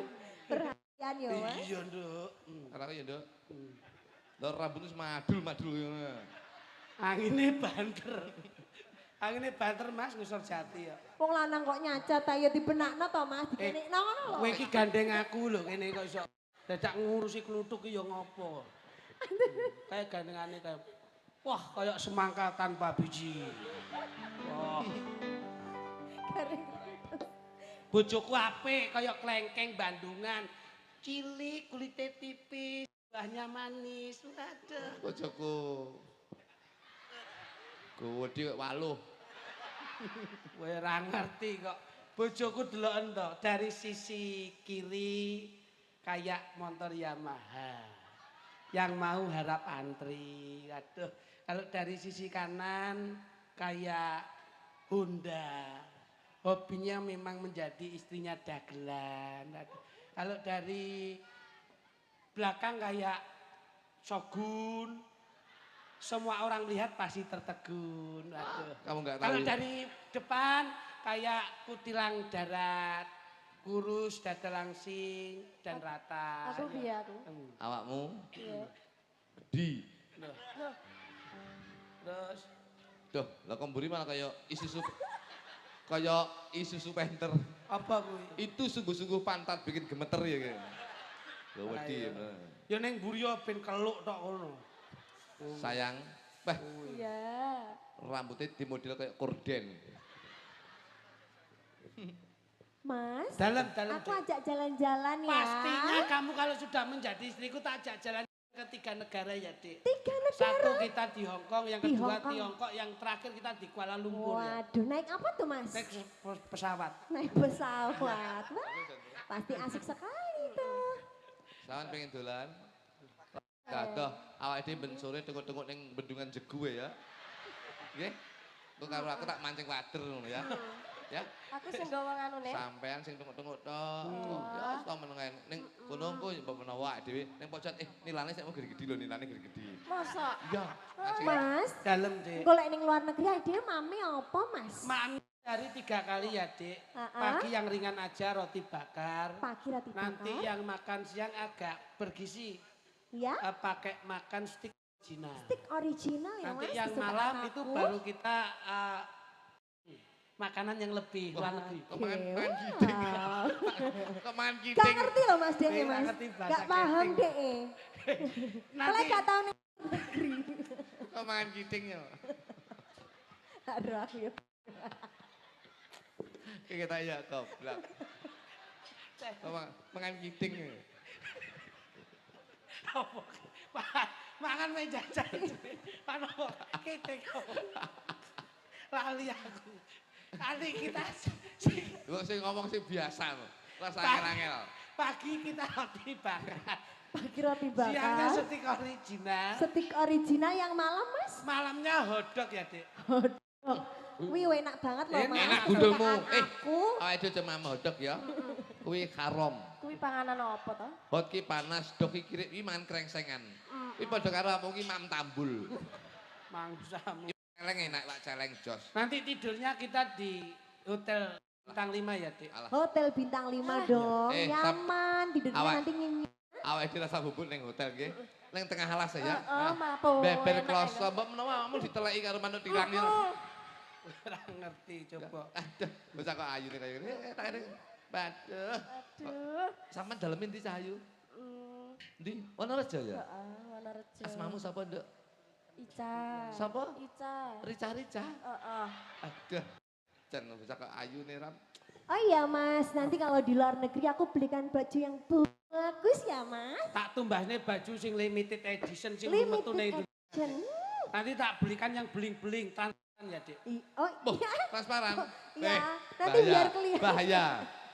Perhatian yo Mas. Iya, Nduk. Ora ya, Nduk. Lho rambutmu madul-madul ngono. Angine banter Mas ngisor jati ya. Wong lanang kok nyacat ayo dibenakno to Mas, dikenekno ngono lho. Kowe iki gandeng aku lho kene kok iso dadak ngurusi kluthuk ki ya ngopo. Kayak gandengane kayak wah kayak semangka tanpa biji. Wah. Bojoku apik kaya klengkeng Bandungan. Cilik, kulite tipis, buahnya manis. Waduh. Bojoku. Gowedi kok waluh. Kowe ora ngerti kok. Bojoku deloken to dari sisi kiri kayak motor Yamaha. Yang mau harap antri. Aduh, kalau dari sisi kanan kayak Honda. Hobinya memang menjadi istrinya dagelan. Aduh, kalau dari belakang kayak Shogun. Semua orang lihat pasti tertegun. Aduh. Kamu enggak tahu. Kalau dari depan kayak kutilang darat, kurus, dada langsing dan rata. Aku piye aku? Awakmu Iya. gedi. Loh. Terus Duh, lah kok mburi malah kaya Isuzu Panther. apa kuwi? Itu sungguh-sungguh pantat bikin gemeter ya kayak. Lho wedi. Ya ning mburi ben keluk tok ngono. Sayang, bah Iya. rambutnya dimodel kayak korden. Mas, Dalam. aku ajak jalan-jalan ya. Pastinya kamu kalau sudah menjadi istriku tak ajak jalan ke 3 negara ya, Dik. 3 negara. Satu kita di Hong Kong, yang Di kedua Hong Kong. Tiongkok, yang terakhir kita di Kuala Lumpur ya. Waduh, naik apa tuh Mas? Naik pesawat. Naik pesawat. Wah, pasti asik sekali tuh. Sawan pengen dolan. Gadoh, awake dhewe ben sore tengok-tengok ning bendungan Jegu ya. Nggih. Kok karo aku tak mancing wader ngono ya. Ya. Aku sing gawa nganu nek. Sampean sing tengok-tengok tok. Ya wis to menengan ning kono engko mbok menawa awake dhewe ning pojok nilane sik mau gede-gede lho, nilane gede-gede. Masa? Iya. Mas, Dalam, Dik. golek ning luar negeri ade mami apa Mas? Mami dari 3 kali ya, Dik. Pagi yang ringan aja roti bakar. Pagi roti bakar. Nanti yang makan siang agak bergizi. Ya, Pakai makan stik original. stick original ya Nanti Mas. yang kesukaan malam aku. itu baru kita makanan yang lebih luar negeri. Kemangan Wow. giting. Kemangan Gak giting. ngerti loh Mas Dek Nggak Mas. ngerti bahasa Gak paham keting. deh. Kalau Nanti gak tahu nih negeri. Kemangan giting ya. Aduh aku ya. Kita ya goblok. Kemangan giting ya. makan meja jajan. Ano, kita kok. Lali aku. Nanti kita Kok sing ngomong sing biasa lho. Rasa angel-angel. pagi kita roti bakar. Pagi roti Siangnya bakar. stik original. Stik original yang malam Mas. Malamnya hotdog ya, Dik. Oh, wih enak banget loh Mas. Enak gundulmu. Kesukaan aku. Awake dhewe cuma modok ya. Kuwi haram. Kuwi panganan apa toh? Hot ki panas, dok ki kirik ki mangan krengsengan. Kuwi padha karo apa ki mam tambul. Mangsamu. Celeng enak Pak celeng jos. Nanti tidurnya kita di hotel bintang 5 ya, Dik. Alah. Hotel bintang 5 dong. Eh, Nyaman, tidurnya awak- nanti nyenyak. Awake dhewe rasa bubut ning hotel nggih. Ning tengah alas ya. Mapo. Beber kloso, mbok menawa kamu diteleki karo manuk tilang ya. Ora ngerti coba. Aduh, bocah kok ayune kaya ngene. Tak ngene. Waduh. Aduh. Sampeyan dalem ndi Cah Ayu? Ndi? Wonorejo ya? Heeh, Wonorejo. Asmamu sapa, Nduk? Ica. Sapa? Ica. Rica-rica. Heeh. Aduh. Jan bocah kok ayune Ram. Oh iya Mas, nanti kalau di luar negeri aku belikan baju yang bagus ya Mas. Tak tumbasne baju sing limited edition sing Limited metune itu. edition. Nanti tak belikan yang bling-bling transparan ya, Dik. Oh Boh, iya. transparan. Iya, nanti bahaya, biar kelihatan. Bahaya.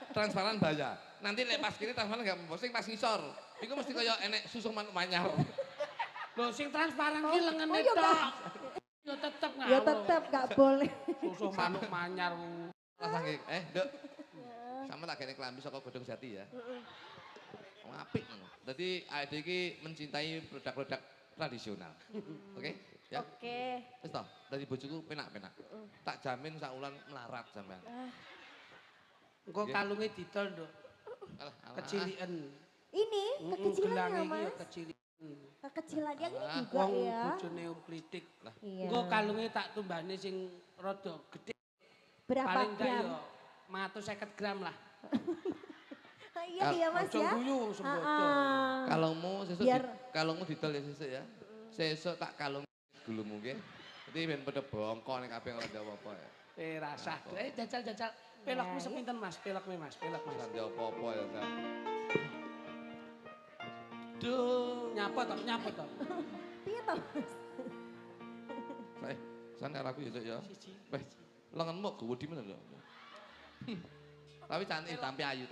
Transparan bahaya. Nanti lek pas kiri transparan enggak posting pas ngisor. Iku mesti kaya enek susuh manuk manyar. Loh sing transparan ki lengene iya, tok. Ya tetep ngawur. Ya tetap gak boleh. Susuh manuk manyar. Rasa nggih. Nduk. Sama tak kene klambi saka Godong Jati ya. Wong apik ngono. Dadi awake iki mencintai produk-produk tradisional. Oke? Ya. Oke. Wis to, dadi bojoku penak-penak. Tak jamin sak wulan melarat sampean. Engko kalunge didol, Nduk. Alah, Keciliken. Ini kekecilan ya Gelange iki ya Mas. keciliken. Kekecilan yang ini juga Wong ya. bojone klitik. Iya. Engko kalunge tak tumbahne sing rada gedhe. Berapa Paling enggak gram? ya 150 gram lah. Iya iya Mas Ojo ya. guyu sembodo. Kalungmu sesuk Biar- kalungmu didol ya sesuk ya. Sesuk tak kalung gulumu nggih. Dadi ben padha bongko ning kabeh ora ndek apa-apa ya. Rasah. Jajal. Pelokmu sepinten Mas? Pelokmu Mas, pelok Mas. Ora ndek apa-apa ya, Sam. Duh, nyapa toh. Piye toh Mas? San aku ya, Cuk ya. Siji. Wes, lenganmu gede men lho. Tapi cantik, tapi ayu.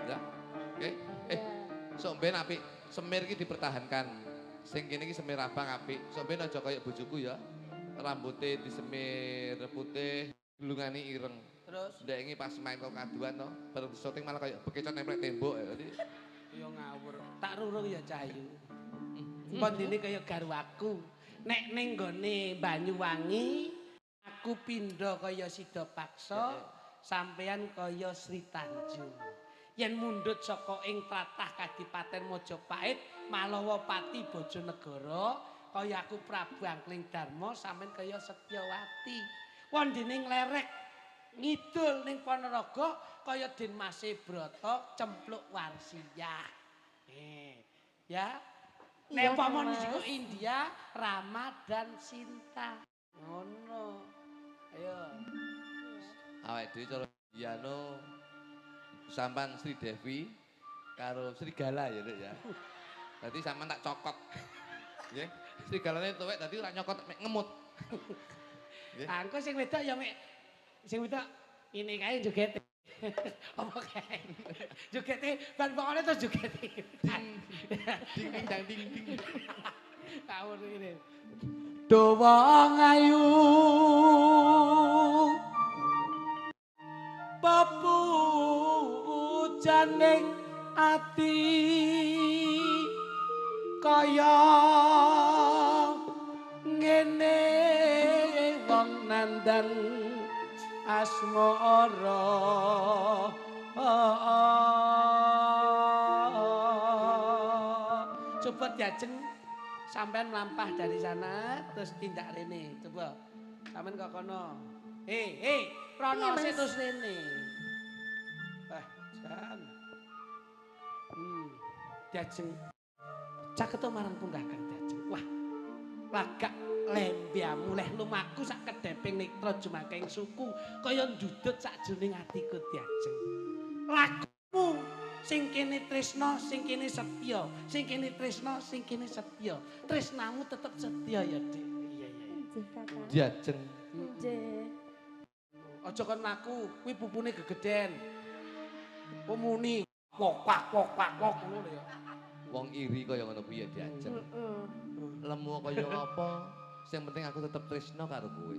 Ya. Oke. Sok ben apik, semir iki dipertahankan. Sing kene iki semir abang apik. Sok ben aja kaya bojoku ya. Rambutnya disemir putih, gulungane ireng. Terus Ndek iki pas main kok kaduan to, bareng syuting malah kaya bekecot nempel tembok ya. Jadi ya ngawur. Tak rurung ya Cahayu. Pondine kaya garwaku. Nek ning gone Banyuwangi, aku pindha kaya Sida Paksa, sampeyan kaya Sri Tanjung. Yen mundhut saka ing tlatah Kadipaten Majapahit, Malawa Pati Bojonegoro, kaya aku Prabu Angkling Darma, sampeyan kaya Setyawati. Wondene nglerek ngidul ning Ponorogo kaya Den Mase Brata cempluk Warsiyah. Ya. Iya, Nek umpama Mas. niku India, Rama dan Sinta. Ngono. Ayo. awake dhewe cara Yano sampan Sri Devi karo Serigala ya, Dek ya. Dadi sampean tak cokot. Nggih. Serigalane tuwek dadi ora nyokot mek ngemut. Nggih. Engko sing wedok ya mek sing wedok ini kae joget. Apa kae? Jogete ban pokoknya terus jogete. Ding ding ding ding. Kawur ini. Dawa ngayu pepujaning ati kaya ngene wong nandan asmara coba diajeng sampean melampah dari sana terus tindak rene coba sampean kok kono pronose Mas. terus rene jan diajeng caketo marang punggakan diajeng wah lagak lembiamu leh lumaku sak kedeping nitra jumaking suku kaya ndudut sakjroning atiku diajeng lakumu sing kene tresna sing kene setya sing kene tresna sing kene setya tresnamu tetep setya ya Dik iya Nggih, Kakak. Diajeng. Nggih. aja kon laku kuwi pupune gegeden pemuni wok ngono lho ya Wong iri kaya ngono kuwi ya diajeng. Lemu kaya apa? Sing penting aku tetep tresno karo kowe.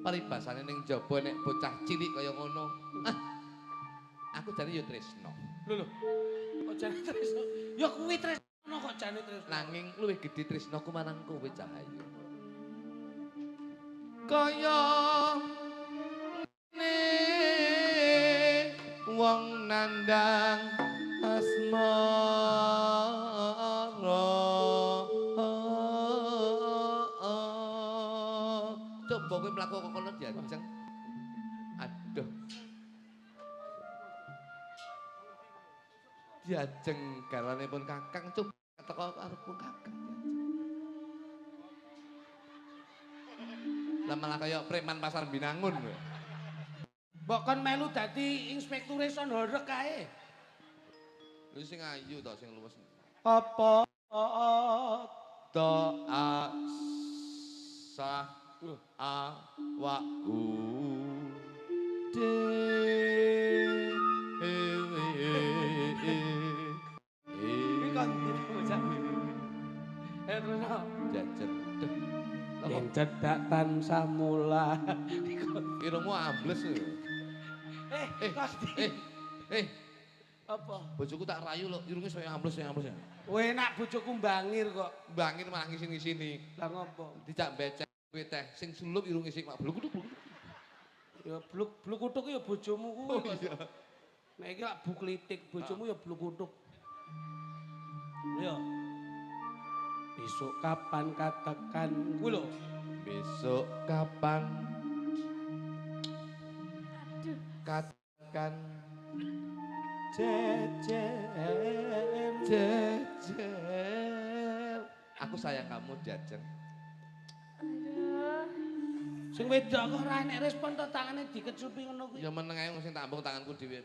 Paribasane ning jaba nek bocah cilik kaya ngono. Aku jane yo tresno. lho kok jane tresno ya kuwi tresno kok jane tresno Nanging luwih gedhe tresnoku marang kowe Cahayu. Kaya ne wong nandang asma Coba kowe mlaku kok kono diajeng. Aduh. Diajeng garwanipun Kakang coba teko arepku Kakang. Lah malah kaya preman pasar Binangun. Mbok kon melu dadi inspekture Sonhorek kae. Lu sing ayu to sing luwes. Apa To a sa a wa u de iki kon bocah. Terus jajan. yen cedak tansah mula. Irungmu ambles. Apa? Bojoku tak rayu lho, irunge saya ambles ya. Kowe enak bojoku mbangir kok. Bangir malah ngisini-ngisini. Lah ngopo? Dijak becek kowe teh sing sulup irunge sik mak bluk. Ya bluk kutuk ya bojomu kuwi. Oh iya. Nek iki lak buklitik bojomu ya bluk kutuk. Ya. Besok kapan katakan kuwi lho. Besok kapan? Katakan jejer. Aku sayang kamu jajan. Aduh. Sing wedok kok ora enek respon to tangane dikecupi ngono kuwi. Ya meneng ae sing tak ambung tanganku dhewe.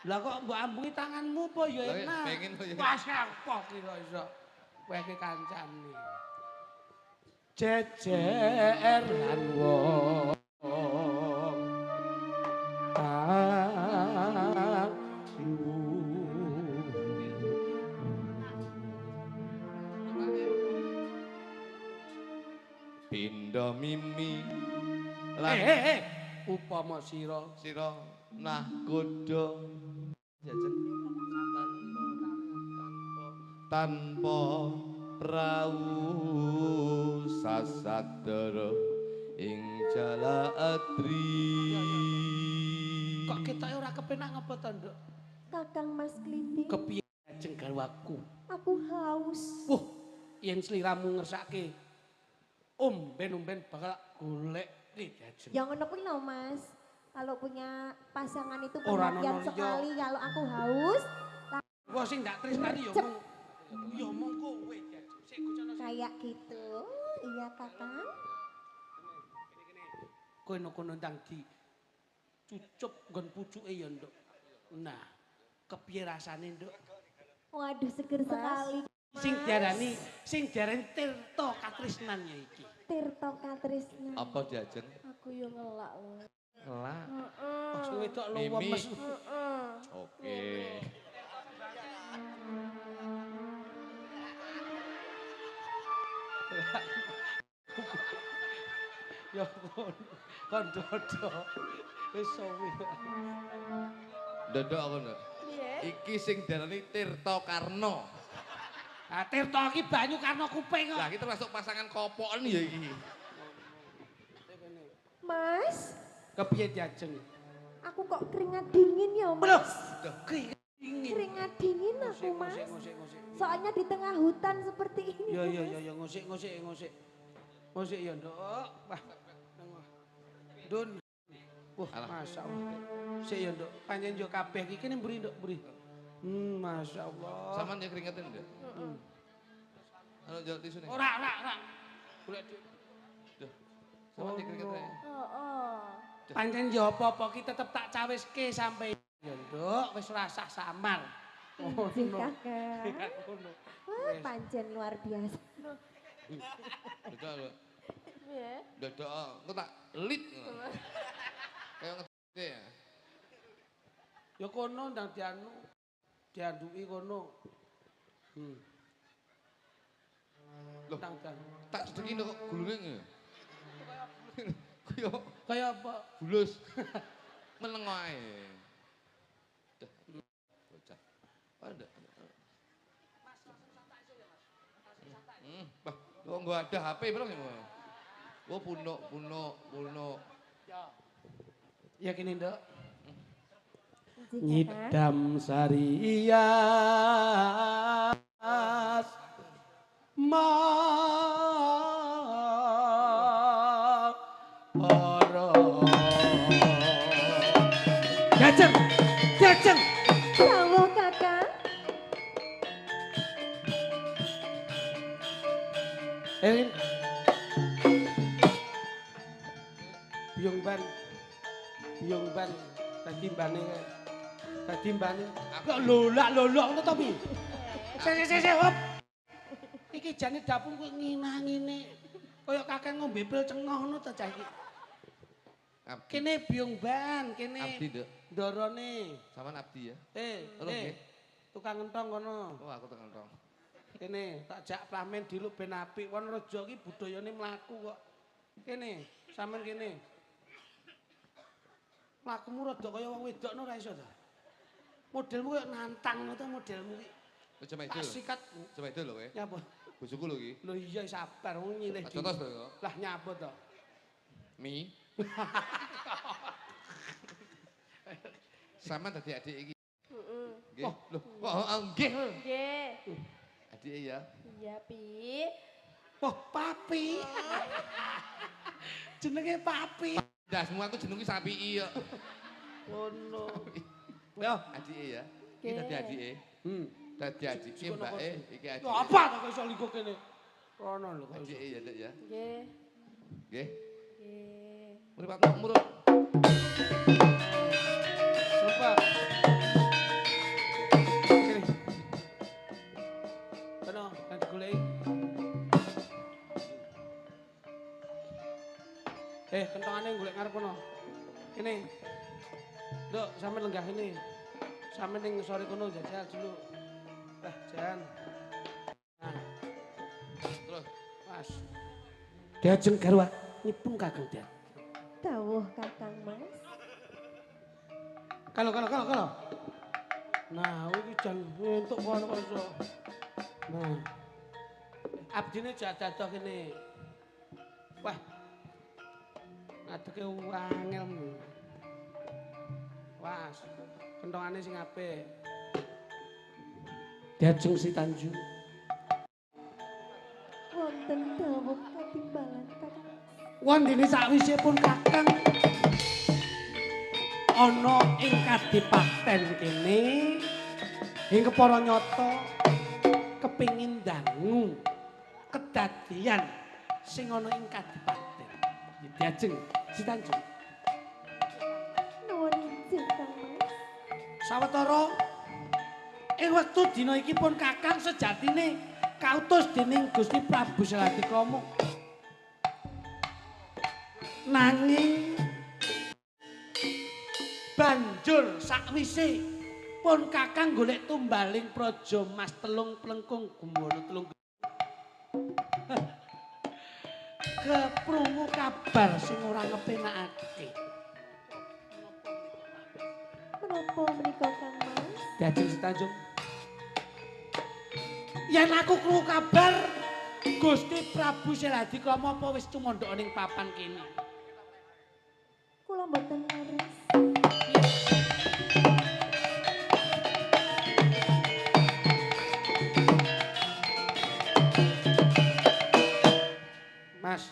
Lah kok mbok ambungi tanganmu apa ya Lah, enak. pengen kok ya. Pas kapok iki kok iso. Kowe ki kancane. Jejer lan wong. Pindha mimi upama sira nah kodha jajan tanpa prau sasadara ing Jaladri. kok ketoke ora kepenak ngapa to, Nduk? Kakang Mas Kliting, Kepiye ajeng garwaku? aku haus. Yen sliramu ngersake ben bakal golek jajan. Yang ngono kuwi lho Mas. Kalau punya pasangan itu Ora perhatian nono sekali. Kalau aku haus, Wah sing ndak tresnani ya mung kowe jajan. Sik gocono kayak gitu. Iya Kakang. kowe kono ndang di cucup nggon pucuke ya, Nduk. Nah, kepiye rasane, Nduk? Waduh seger sekali. Sing diarani Tirta Katresnan ya iki. Tirta Katresnan. Apa jajan? Aku yo ngelak lho. Ngelak. Oh, sing wedok Mimi. lemes. Oke. Ya ampun. Kon dodo. Wis suwi. Ndodok aku nduk. Iki sing diarani Tirta Karna. Ah Tirta iki banyu karena kuping kok. Lah iki termasuk pasangan kopoken ya iki. Mas, Kepiye diajeng? aku kok keringat dingin ya Mas. Dingin. Keringat dingin aku Mas. Ngosik. Soalnya di tengah hutan seperti ini. Ya ngosik. Ngosik ya, Nduk. Wah. Dun. Wah, masyaallah. Sik ya, Nduk. Panjen yo kabeh iki kene mburi, Nduk, mburi. Masyaallah. Saman ya keringetin ndak? Anu jaluk tisu nih. Ora. Golek dhuwit. Duh. Saman ya keringet ae. Pancen yo apa-apa ki tetep tak cawiske sampe ya, Nduk, wis ora sah samar. Anjing Kakak. Ngono. Wah, pancen luar biasa. Ndodok lho. Ndodok engko tak lit. Kayak ngede ya. Ya kono ndang dianduki kono. Loh, Ndang tak cedengi kok gulunge nge. kaya apa? Bulus. Meneng ae. Dah. Bocah. Ada. Bah, kok enggak ada HP bareng ya? Oh, puno. Ya kene, Nduk. Nyidam Sarias Moro Jajeng Jajeng Dawuh Kakang. Erin Biung ban Dadi mbane kok lolak ngono to pi Sik hop iki jane dapung kok nginang-ngine kaya kakek ngombe pil cengoh ngono to cah iki kene biung ban kene Abdi, Nduk. ndorone Saman abdi ya. Halo nggih tukang entong kono Oh, aku tukang entong. kene tak jak plamen diluk ben apik Wonorejo iki budayane mlaku kok kene sampean kene mlakumu rada kaya wong wedok no ora iso ta modelmu kaya nantang ngono to modelmu iki Coba itu. tak sikat Coba itu lho kowe. nyapa Bojoku lho iki. lho iya sabar wong nyilih Contos lho. lah nyapa to Mi. Sama tadi adik iki. Nggih. Loh, kok nggih. Nggih. Adik ya. Iya, Pi. oh papi jenenge papi Dah semua aku jenengi sapi iya. ngono yo Adik ya. Iki tadi adik. Dadi adik mbake iki adik. Lho apa to kok iso lingkuh kene rono lho kok Adik ya, Dek ya. Nggih. Nggih. Nggih. Mripatmu murut. Sumpah. Kene. Kono, nanti goleki. Kentongane golek ngarep kono. Kene. Nduk, sampe lenggah ini. Sampe ning sore kono jajal dulu. Jan. Nah, Terus Mas. Diajeng garwa nyipung Kakang Dian. Dawuh Kakang Mas. Kalau. Nah, iki jan entuk kono kok iso. Nah. Abdine jadadoh kene. Wah. Ngadeke wangel. Was. Kentongane sing apik. Diajeng si Tanjung. Wonten dawuh katimbalan Kakang. Wondene sakwise pun Kakang ana ing Kadipaten kene ing kepara nyata kepingin dangu kedadian sing ana ing Kadipaten. Diajeng si Tanjung. Nuwun injih Kang Mas. Sawetara ing wektu dina iki pun Kakang sejatine kautus dening Gusti Prabu Salatikrama. Nanging banjur sakwise pun Kakang golek tumbaling praja Mas telung plengkung gumono telung keprungu kabar sing ora ngepenakake. Menapa menika Kang Mas? Diajeng si Tanjung. Yen aku krungu kabar Gusti Prabu Salatikrama apa wis tumandha ning papan kene. Kula mboten leres. Mas.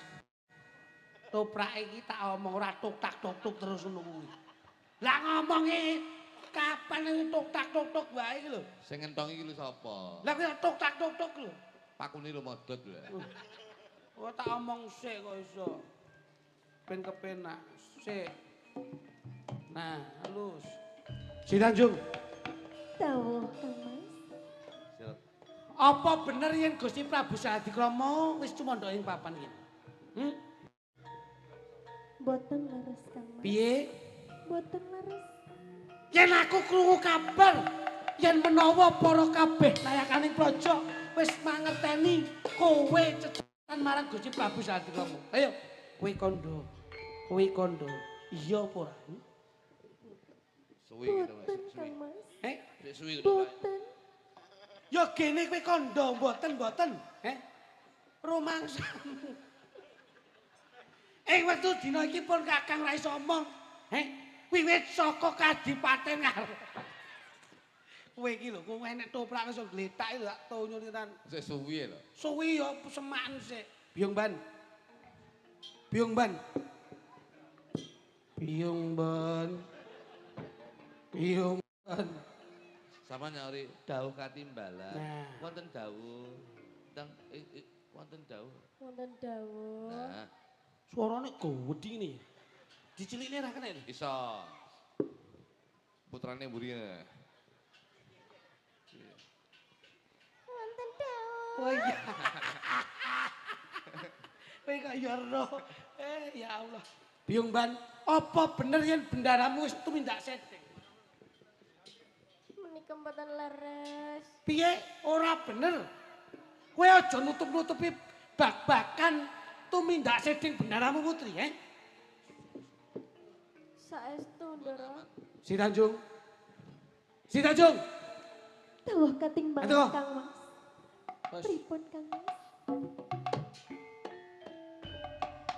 Toprake iki tak omong ora tuk-tak-tuk terus ngono kuwi. Lah ngomongi kapan iki tuk-tak-tuk wae iki lho. sing ngentong iki lho sapa? Lah kuwi tuk-tak-tuk lho. Pakune lho modot lho. Oh tak omong sik kok iso. Ben kepenak. Sik. Nah, halus. Si Tanjung, Dawuh Kang Mas. Siap. apa bener yen Gusti Prabu Salatikrama wis tumandha ing papan iki? Mboten leres Kang Mas. Piye? Mboten leres. Yen aku krungu kabar yen menawa para kabeh layakaning praja wis mangerteni kowe cecetan marang Gusti Prabu Salatikrama. Ayo, kowe kondo. Iya apa ora? Suwi gitu. Mboten Kang Mas. Sik suwi gitu. Mboten. Ya gene kowe kondo mboten. Rumangsa. Wektu dina iki pun Kakang ra iso omong. wiwit saka kadipaten ngarep. Kowe iki lho, kowe nek toprak iso gletak lho tak tonyo tenan. Sik suwi lho. Suwi ya semakan sik. Biung ban. Biung ban. Biung ban. Biung ban. Sama nyari dawuh katimbalan. Nah. Wonten dawuh teng wonten dawuh. Wonten dawuh. Nah, Suarane gowedi ngene. Dicilikne ra kena. iso. Putrane mburine. Wonten dawuh. Oh iya. Kowe kok ya ero. Ya Allah. Biung ban, apa bener yen bendaramu wis tumindak setting? Menika mboten leres. Piye ora bener? Kowe aja nutup-nutupi bak-bakan tumindak setting bendaramu putri, Saestu Ndara. Si Tanjung. Si Tanjung. Dawuh katimbangan Aduh. Kang Mas. Bos. Pripun Kang Mas?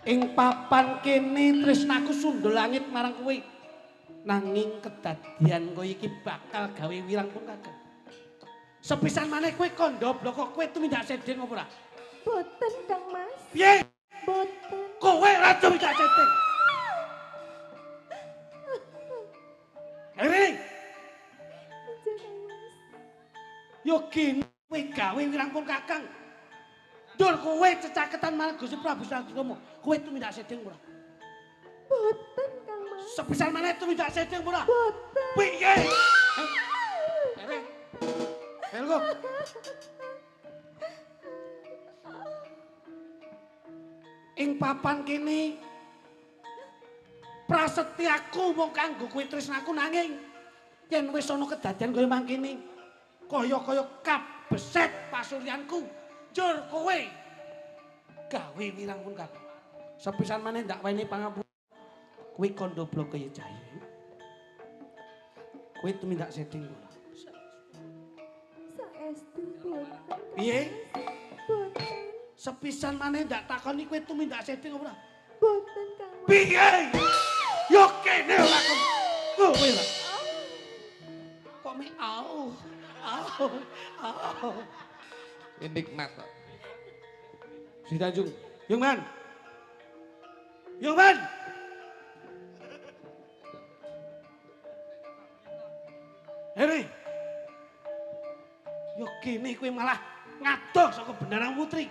Ing papan kene tresnaku sundul langit marang kowe. Nanging kedadian kowe iki bakal gawe wirang pun kagak. Sepisan maneh kowe kandha bloko kowe tumindak sedeng apa ora? Boten Kang Mas. Piye? Boten. Kowe ora tumindak sedeng. Hei, Aja Kang Mas. yo kene kowe gawe wirang pun kakang. Dur kowe cecaketan marang Gusti Prabu Satrama. Kowe tumindak sedeng ora? Boten Kang Mas. Sepisan maneh tumindak sedeng ora? Boten. Piye? Helgo. Ing papan kene prasetyaku mung kanggo kowe tresnaku nanging yen wis ana kedadian kaya mangkene kaya-kaya kabeset pasuryanku njur kowe gawe wirang pun kabeh. Sepisan maneh ndak wani pangampun kowe kandha blok kaya jahe. Kowe tumindak sedeng ora? Saestu boten. Piye? Boten. Sepisan maneh ndak takoni kowe tumindak sedeng apa ora? Boten Kang Mas. Piye? Yo kene ora kok. Kowe ora. Kok me au. Au. Au. Nikmat kok. Si Tanjung. Yung Man. Yung Man. Heri. Yo kene kowe malah ngadoh saka bendarang putri.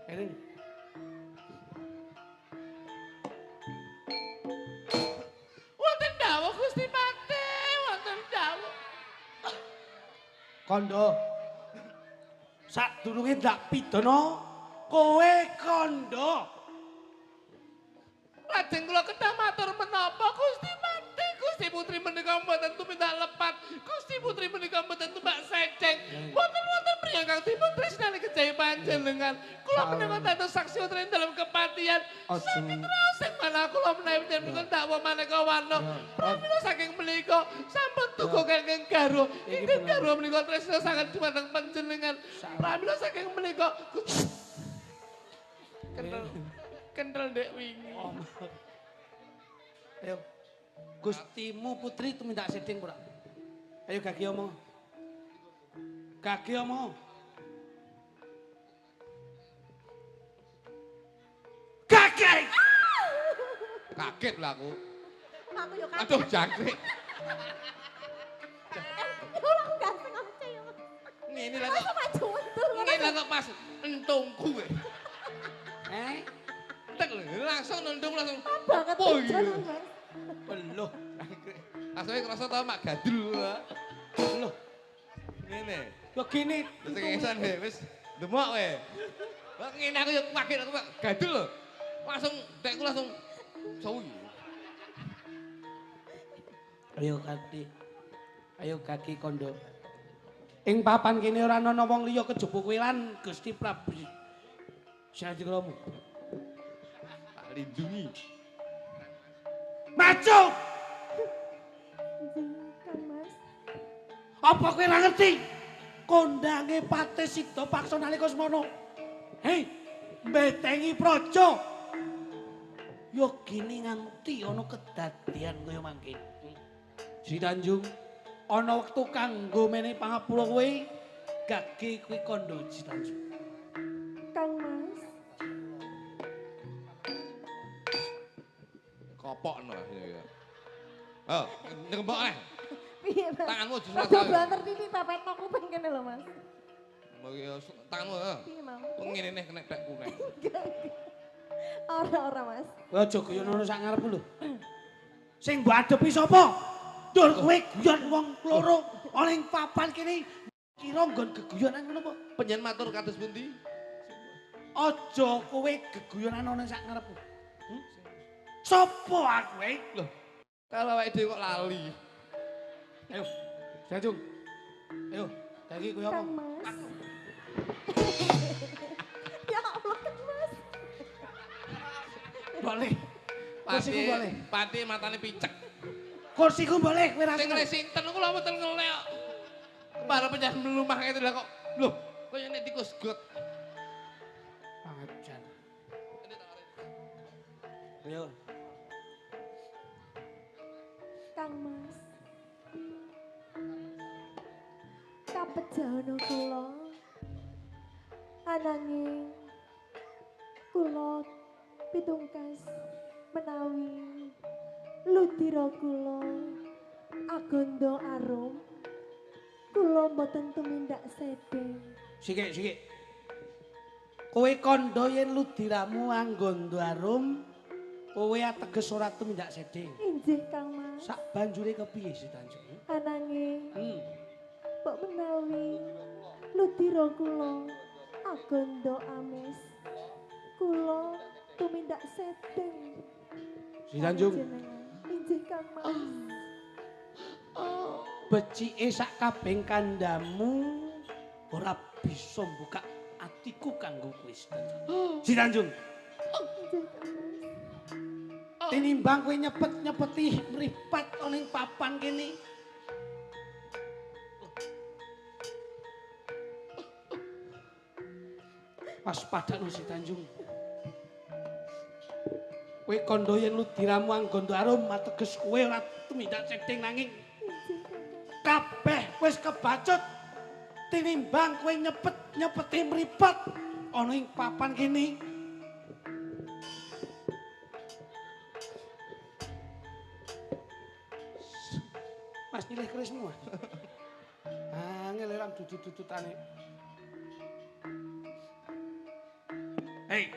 Heri. Wonten dawuh Gusti Pati, wonten dawuh. Kondo. Sadurunge ndak pidana, kowe kondo. Lajeng kula kedah matur menapa Gusti Pati, Gusti Putri menika mboten tumindak lepat, Gusti Putri menika mboten tumbak sedeng. Wonten-wonten priyang kang dipun tresnani kejawi panjenengan. Kula menika dados saksi wonten dalam kepatihan. Sakit rasing malah kula menawi panjenengan dakwa maneka warna. Pramila saking menika sampun tuku kenging garwa. Inggih garwa menika tresna sanget dumateng panjenengan. Pramila saking menika kendel ndek wingi. Ayo. Gustimu putri tumindak sedeng ora? Ayo gagi omong. Gagi omong. Gagi! Kaget lah aku. Aku yo kaget. Aduh jangkrik. Yo lah aku ganteng aku cek. Ngene lah Aku kok. maju untung. Ngene lah kok pas entungku kowe. Entek lho, langsung nundung langsung. Banget. Oh iya. Mas. Beluh. Asline kerasa tau mak gadul. Beluh. Ngene. Yo gini. Terus kengesan deh, wis demok kowe. Kok ngene aku yo kaget aku mak gadul lho. Langsung dekku langsung sawi. Ayo Kati. Ayo Kaki Kondo. Ing papan kene ora ana wong liya kejaba kowe lan Gusti Prabu. Syajikramu. Tak lindungi. Maju! Kang Mas. Apa kowe ora ngerti? Kondange Pate Sidha paksa nalika semono. Hei, mbetengi praja. Yo gini nganti ana kedadian kaya mangke. Si Tanjung, ana wektu kanggo menehi pangapura kowe, gage kuwi kandha Si Tanjung. Kang Mas. Kopokno ya. Oh, nyembok neh. Piye, Mas? Tanganmu aja Rada salah. banter pipi pepetno kuping kene lho, Mas. Tanganmu, Piye, Mam? ngene neh kena pek kuning. Ora, Mas. Aja guyon sak ngarepmu lho. Sing mbok adepi sapa? Dur kowe guyon wong loro ana ing papan kene. Kira nggon geguyonan ngono apa? Penyen matur kados pundi? Aja kowe geguyonan ana sak ngarepmu. Sopo aku Loh, kalau awake dhewe kok lali. Ayo, Tanjung. Ayo, lagi kowe apa? Kang Mas. Ya Allah, Kang Mas. Boleh. Kursiku boleh. Pati matane picek. Kursiku boleh kowe ra. Sing ngelih sinten kula mboten ngelih kok. Kepala penyan melumah ngene lho kok. Loh, kaya nek tikus got. Pangajan. Ayo. Kang Mas. Kapejahan kula. Ananging kula pitungkas menawi ludira kula agondo arum kula mboten tumindak sedeng. Sik. Kowe kandha yen ludiramu anggondo arum, kowe ateges ora tumindak sedeng. Inggih Kang Mas. Sak banjure kepiye Si Tanjung? Ananging mbok menawi ludira kula agondo amis kula tumindak sedeng. Si Tanjung, Inggih Kang Mas. becike sak kabeh kandamu ora bisa buka atiku kanggo kowe Si Tanjung. Si Tanjung, Inggih Kang Mas. tinimbang kowe nyepet-nyepeti mripat ana ing papan kene. Waspadakno Si Tanjung. Kowe kandha yen ludiramu anggondo arum ateges kowe ora tumindak sedeng nanging kabeh wis kebacut tinimbang kowe nyepet-nyepeti mripat ana ing papan kene. Mas nyilih kerismu. Angel ora dudut-dudutane. Hei.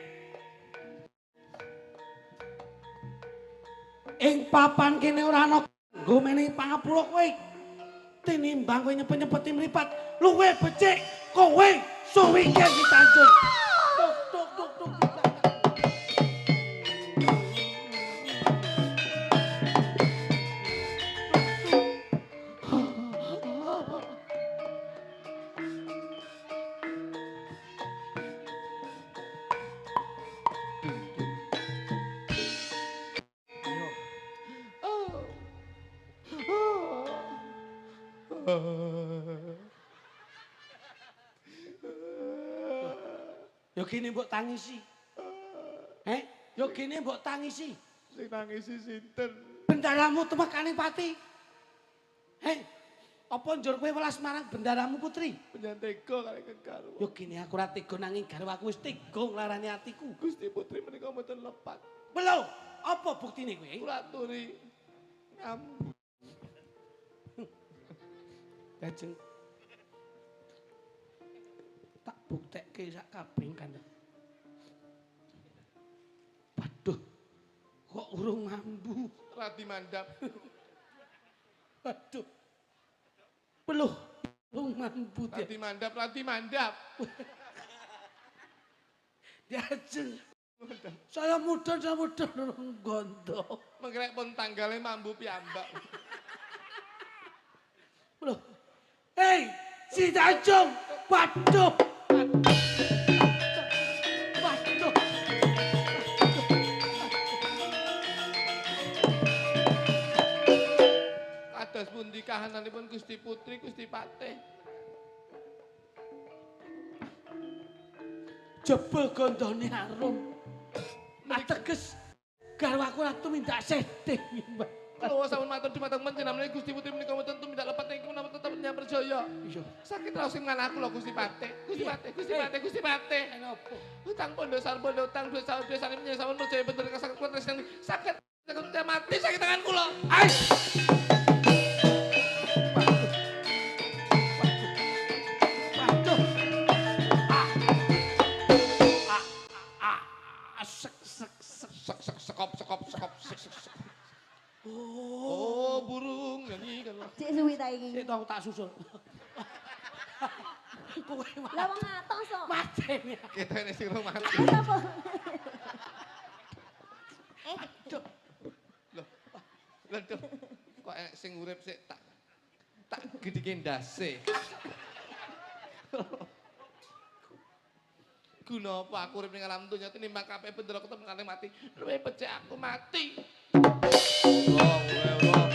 Ing papan kene ora ana nggo menehi pangapura kowe. Tinimbang kowe nyepet-nyepeti mripat, luwih becik kowe suwingke Si Tanjung. Tuk. Yo kene mbok tangisi. Yo kene mbok tangisi. Sing nangisi sinten? Bendaramu temekane pati. Apa njur kowe welas marang bendaramu putri? Penyantega kali kegarwa. Yo kene aku ora tega nanging garwaku wis tega nglarani atiku. Gusti Putri menika mboten lepat. Lho, apa buktine kowe? Kula aturi ngam. Lajeng tak buktekke sak kabeh kan. Waduh. Kok urung mambu. Radi mandap. Waduh. Peluh. Urung mambu dia. Radi mandap. Lajeng saya mudhun urung gondo. Mengkrek pun tanggale mambu piyambak. Loh. Hei, Si Tanjung. Waduh. Waduh. Kados pundi kahananipun Gusti Putri, Gusti Patih? Jebul gondone arum. Ateges garwaku ora tumindak sedih, Mbak. Kalau sampun matur dumateng panjenengan Gusti Putri menika mboten tumindak lepat ing menawa tetep nyamperjaya. Iya. Sakit raos ing manah kula Gusti Pate. Gusti Pate, Gusti Pate, Gusti Pate. Napa? Utang pondo utang duit sawet desa menyang sampun percaya bener kasakit kuat resnen. Sakit mati sakit tangan kula. Ai. Waduh. Sekop. Oh, burung nyanyi kan. Cek suwi ta iki. Sik tau tak susul. Kowe Lah wong atos kok. mati. Kita ini sing mati. Terus apa? Aduh. Lho, kok enek sing urip sik tak gedhe ndase. Guna apa aku urip ning alam donya tinimbang kabeh bendera ketemu mati. Luwih becik aku mati. Allah.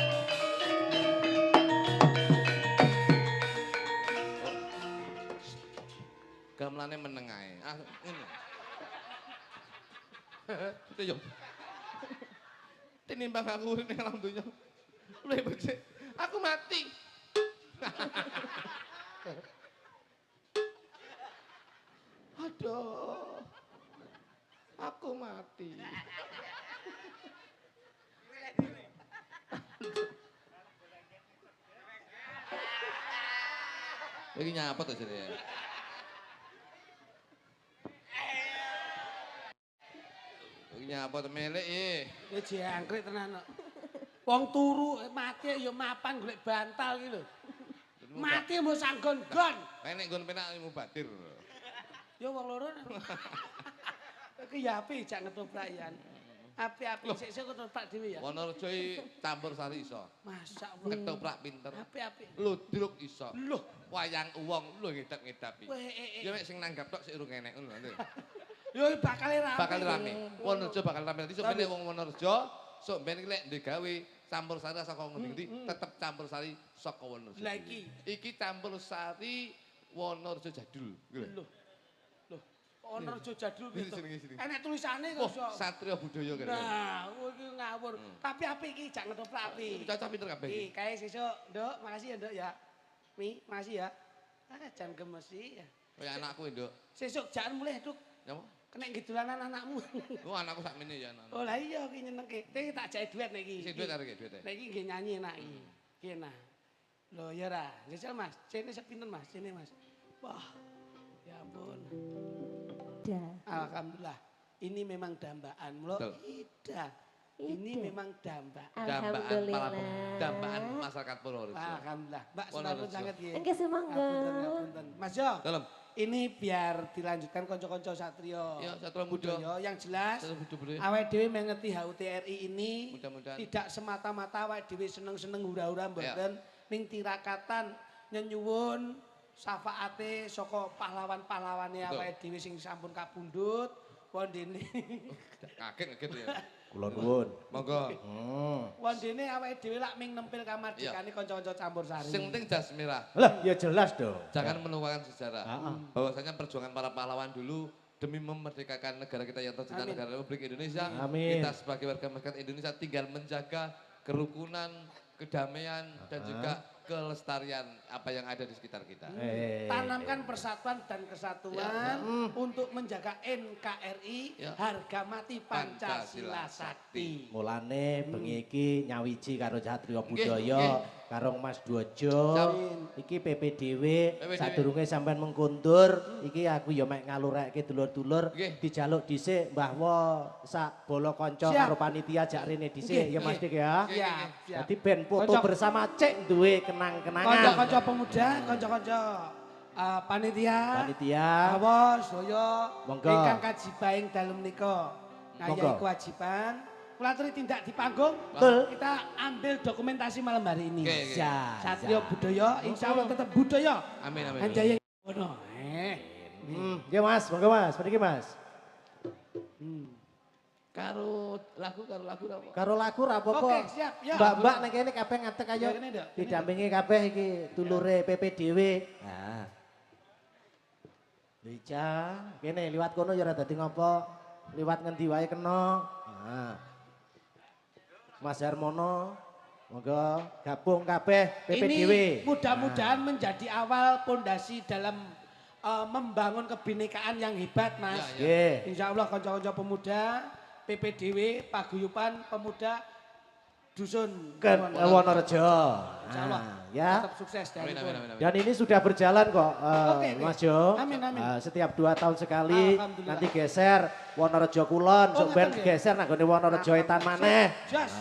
Gamelane meneng ae. Ah, ngene. Itu yo. Tinimbang aku urip ning alam donya. Luwih becik aku mati. Aduh. Aku mati. Iki nyapa to jenenge? Iki nyapa to melek Kowe jangkrik tenan kok. Wong turu mati ya mapan golek bantal iki lho. Mati mbok sanggon-gon. Nek nggon penak mubadir. Ya wong loro. Iki ya apik jak ngetoprak yan. Apik-apik sik ketoprak dhewe ya. Wonorejo campur sari iso. Masyaallah. Ketoprak pinter. Apik-apik. Ludruk iso. Loh, Wayang uwong lho ngedap-ngedapi. kowe Ya mek sing nanggap tok sik urung enek ngono lho. yo bakal rame. Bakal rame. Wonorejo bakal rame. Nanti sok meneh wong Wonorejo, sok ben iki lek digawe campur sari saka ngendi tetep campur sari saka Wonorejo. Lah iki campur sari Wonorejo jadul. lho. Wonorejo jadul Sini, gitu. sini. Enek tulisane Oh, kok. Satria Budaya kan. Nah, kowe iki ngawur. Tapi apik iki jak ngetoprak apik. Cocok pinter kabeh. Iki kae sesuk, Nduk. Makasih ya, Nduk ya. Mi, makasih ya. Jan gemes iki ya. Kaya anakku, Nduk. Sesuk jangan mulih, Duk. Napa? Kena ngidulanan anakmu. Oh, anakku sakmene ya anak. Oh lah iya iki nyenengke. Iki tak jake duit nek iki. Sing duit arek duit. Nek iki nggih nyanyi enak iki. Iki enak. Lho ya ra. Jajal Mas, cene sepinten Mas? Cene Mas. Wah. Ya ampun. Dah. Alhamdulillah. Ini memang dambaan. Mula Betul. ida. Ini memang dambaan. Alhamdulillah. Dambaan masyarakat Purworejo. Alhamdulillah. Mbak Wonorejo. semangat sangat ya. Engke semangga. Ngapunten. Mas Jo, Dalam. ini biar dilanjutkan konco-konco Satrio. Ya, Satria Muda. Yang jelas, Satria Muda boleh. awake dhewe mengerti HUTRI ini Mudah-mudahan. tidak semata-mata awake dhewe seneng-seneng hura-hura Ya. mboten ning tirakatan nyenyuwun syafaate saka pahlawan-pahlawane Betul. awake dhewe sing sampun kapundhut wondene. Kaget ya. Kula nuwun. Monggo. Wondene awake dhewe lak ming nempel kamardikane kanca-kanca campur sari. Sing penting jas merah. Lah, ya jelas dong. Jangan melupakan sejarah. Heeh. Bahwasanya perjuangan para pahlawan dulu demi memerdekakan negara kita yang tercinta, Amin. negara Republik Indonesia. Amin. Kita sebagai warga masyarakat Indonesia tinggal menjaga kerukunan, kedamaian, dan juga kelestarian apa yang ada di sekitar kita. Tanamkan persatuan dan kesatuan untuk menjaga NKRI, Ya. harga mati Pancasila Sakti. Mulane bengi iki nyawiji karo Satria Nggih, Budaya, nggih. karo Mas Dwojo. Amin. Iki PPDW PPDW. sadurunge sampean mengkundur, iki aku ya mek ngalurekke dulur-dulur Nggih. dijaluk dhisik Mbah Wo sak bolo kanca Siap. karo panitia jak rene dhisik Nggih, ya Mas nggih. Dik ya. Siap, siap. Dadi ben foto Kocok. bersama cek duwe kenang-kenangan. Konco-konco pemuda, konco-konco panitia, Panitia. awas, doyo, Monggo. ingkang kajibaing dalem nika. Ngayahi Monggo. kewajiban. Kula aturi tindak di panggung. Betul. Kita ambil dokumentasi malam hari ini. Oke, oke. Ya, Satrio ya. budaya, insya Allah tetap budaya. Amin, amin. Anjaya ngono. Nggih Mas, monggo Mas, mriki Mas. Karo lagu apa? Karo lagu ra apa-apa. Oke, siap, ya. Mbak-mbak nek kene kabeh ngadeg ayo. Ya, kene, Dok. Kene, Didampingi kabeh iki dulure PPDW. Nah. Lica, kene liwat kono ya ora dadi ngopo. Liwat ngendi wae kena. Nah. Mas Harmono, monggo gabung kabeh PPDW. Ini mudah-mudahan menjadi awal pondasi dalam membangun kebinekaan yang hebat, Mas. Nggih. Insya Allah konco-konco pemuda, PPDW, Paguyuban Pemuda Dusun Wonorejo. Insya Allah Ya. tetap sukses dari Dan ini sudah berjalan kok, Oke. Mas Jo. Amin, amin. Setiap 2 tahun sekali, Alhamdulillah. nanti geser Wonorejo Kulon, Oh, sok ben ngaten ya? geser nang gone Wonorejo Etan maneh. Jas.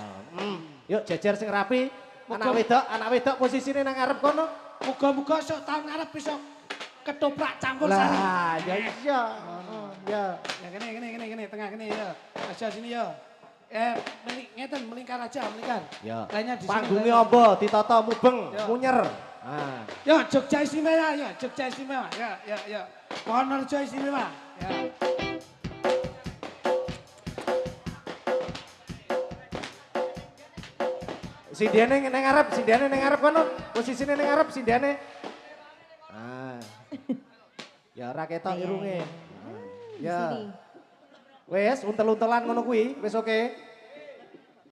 Yuk jejer sing rapi. Muga- Anak wedok posisine nang ngarep kono. Muga-muga sok tahun ngarep bisa ketoprak campur sari. Lah, ya iya. Ya. Ya kene, tengah kene ya. Aja sini ya. Ngeten melingkar aja, melingkar. Ya. Lainnya di sini. Panggungnya apa? Ditata mubeng, Ya. munyer. Nah. Ya, Jogja istimewa ya, Jogja istimewa. Ya. Wonorejo istimewa. Ya. Sindiane nang ngarep kono. Posisine nang ngarep sindiane. Ah. Ya ora ketok irunge. Di Ya. sini. Wes untel-untelan ngono kuwi, wis oke.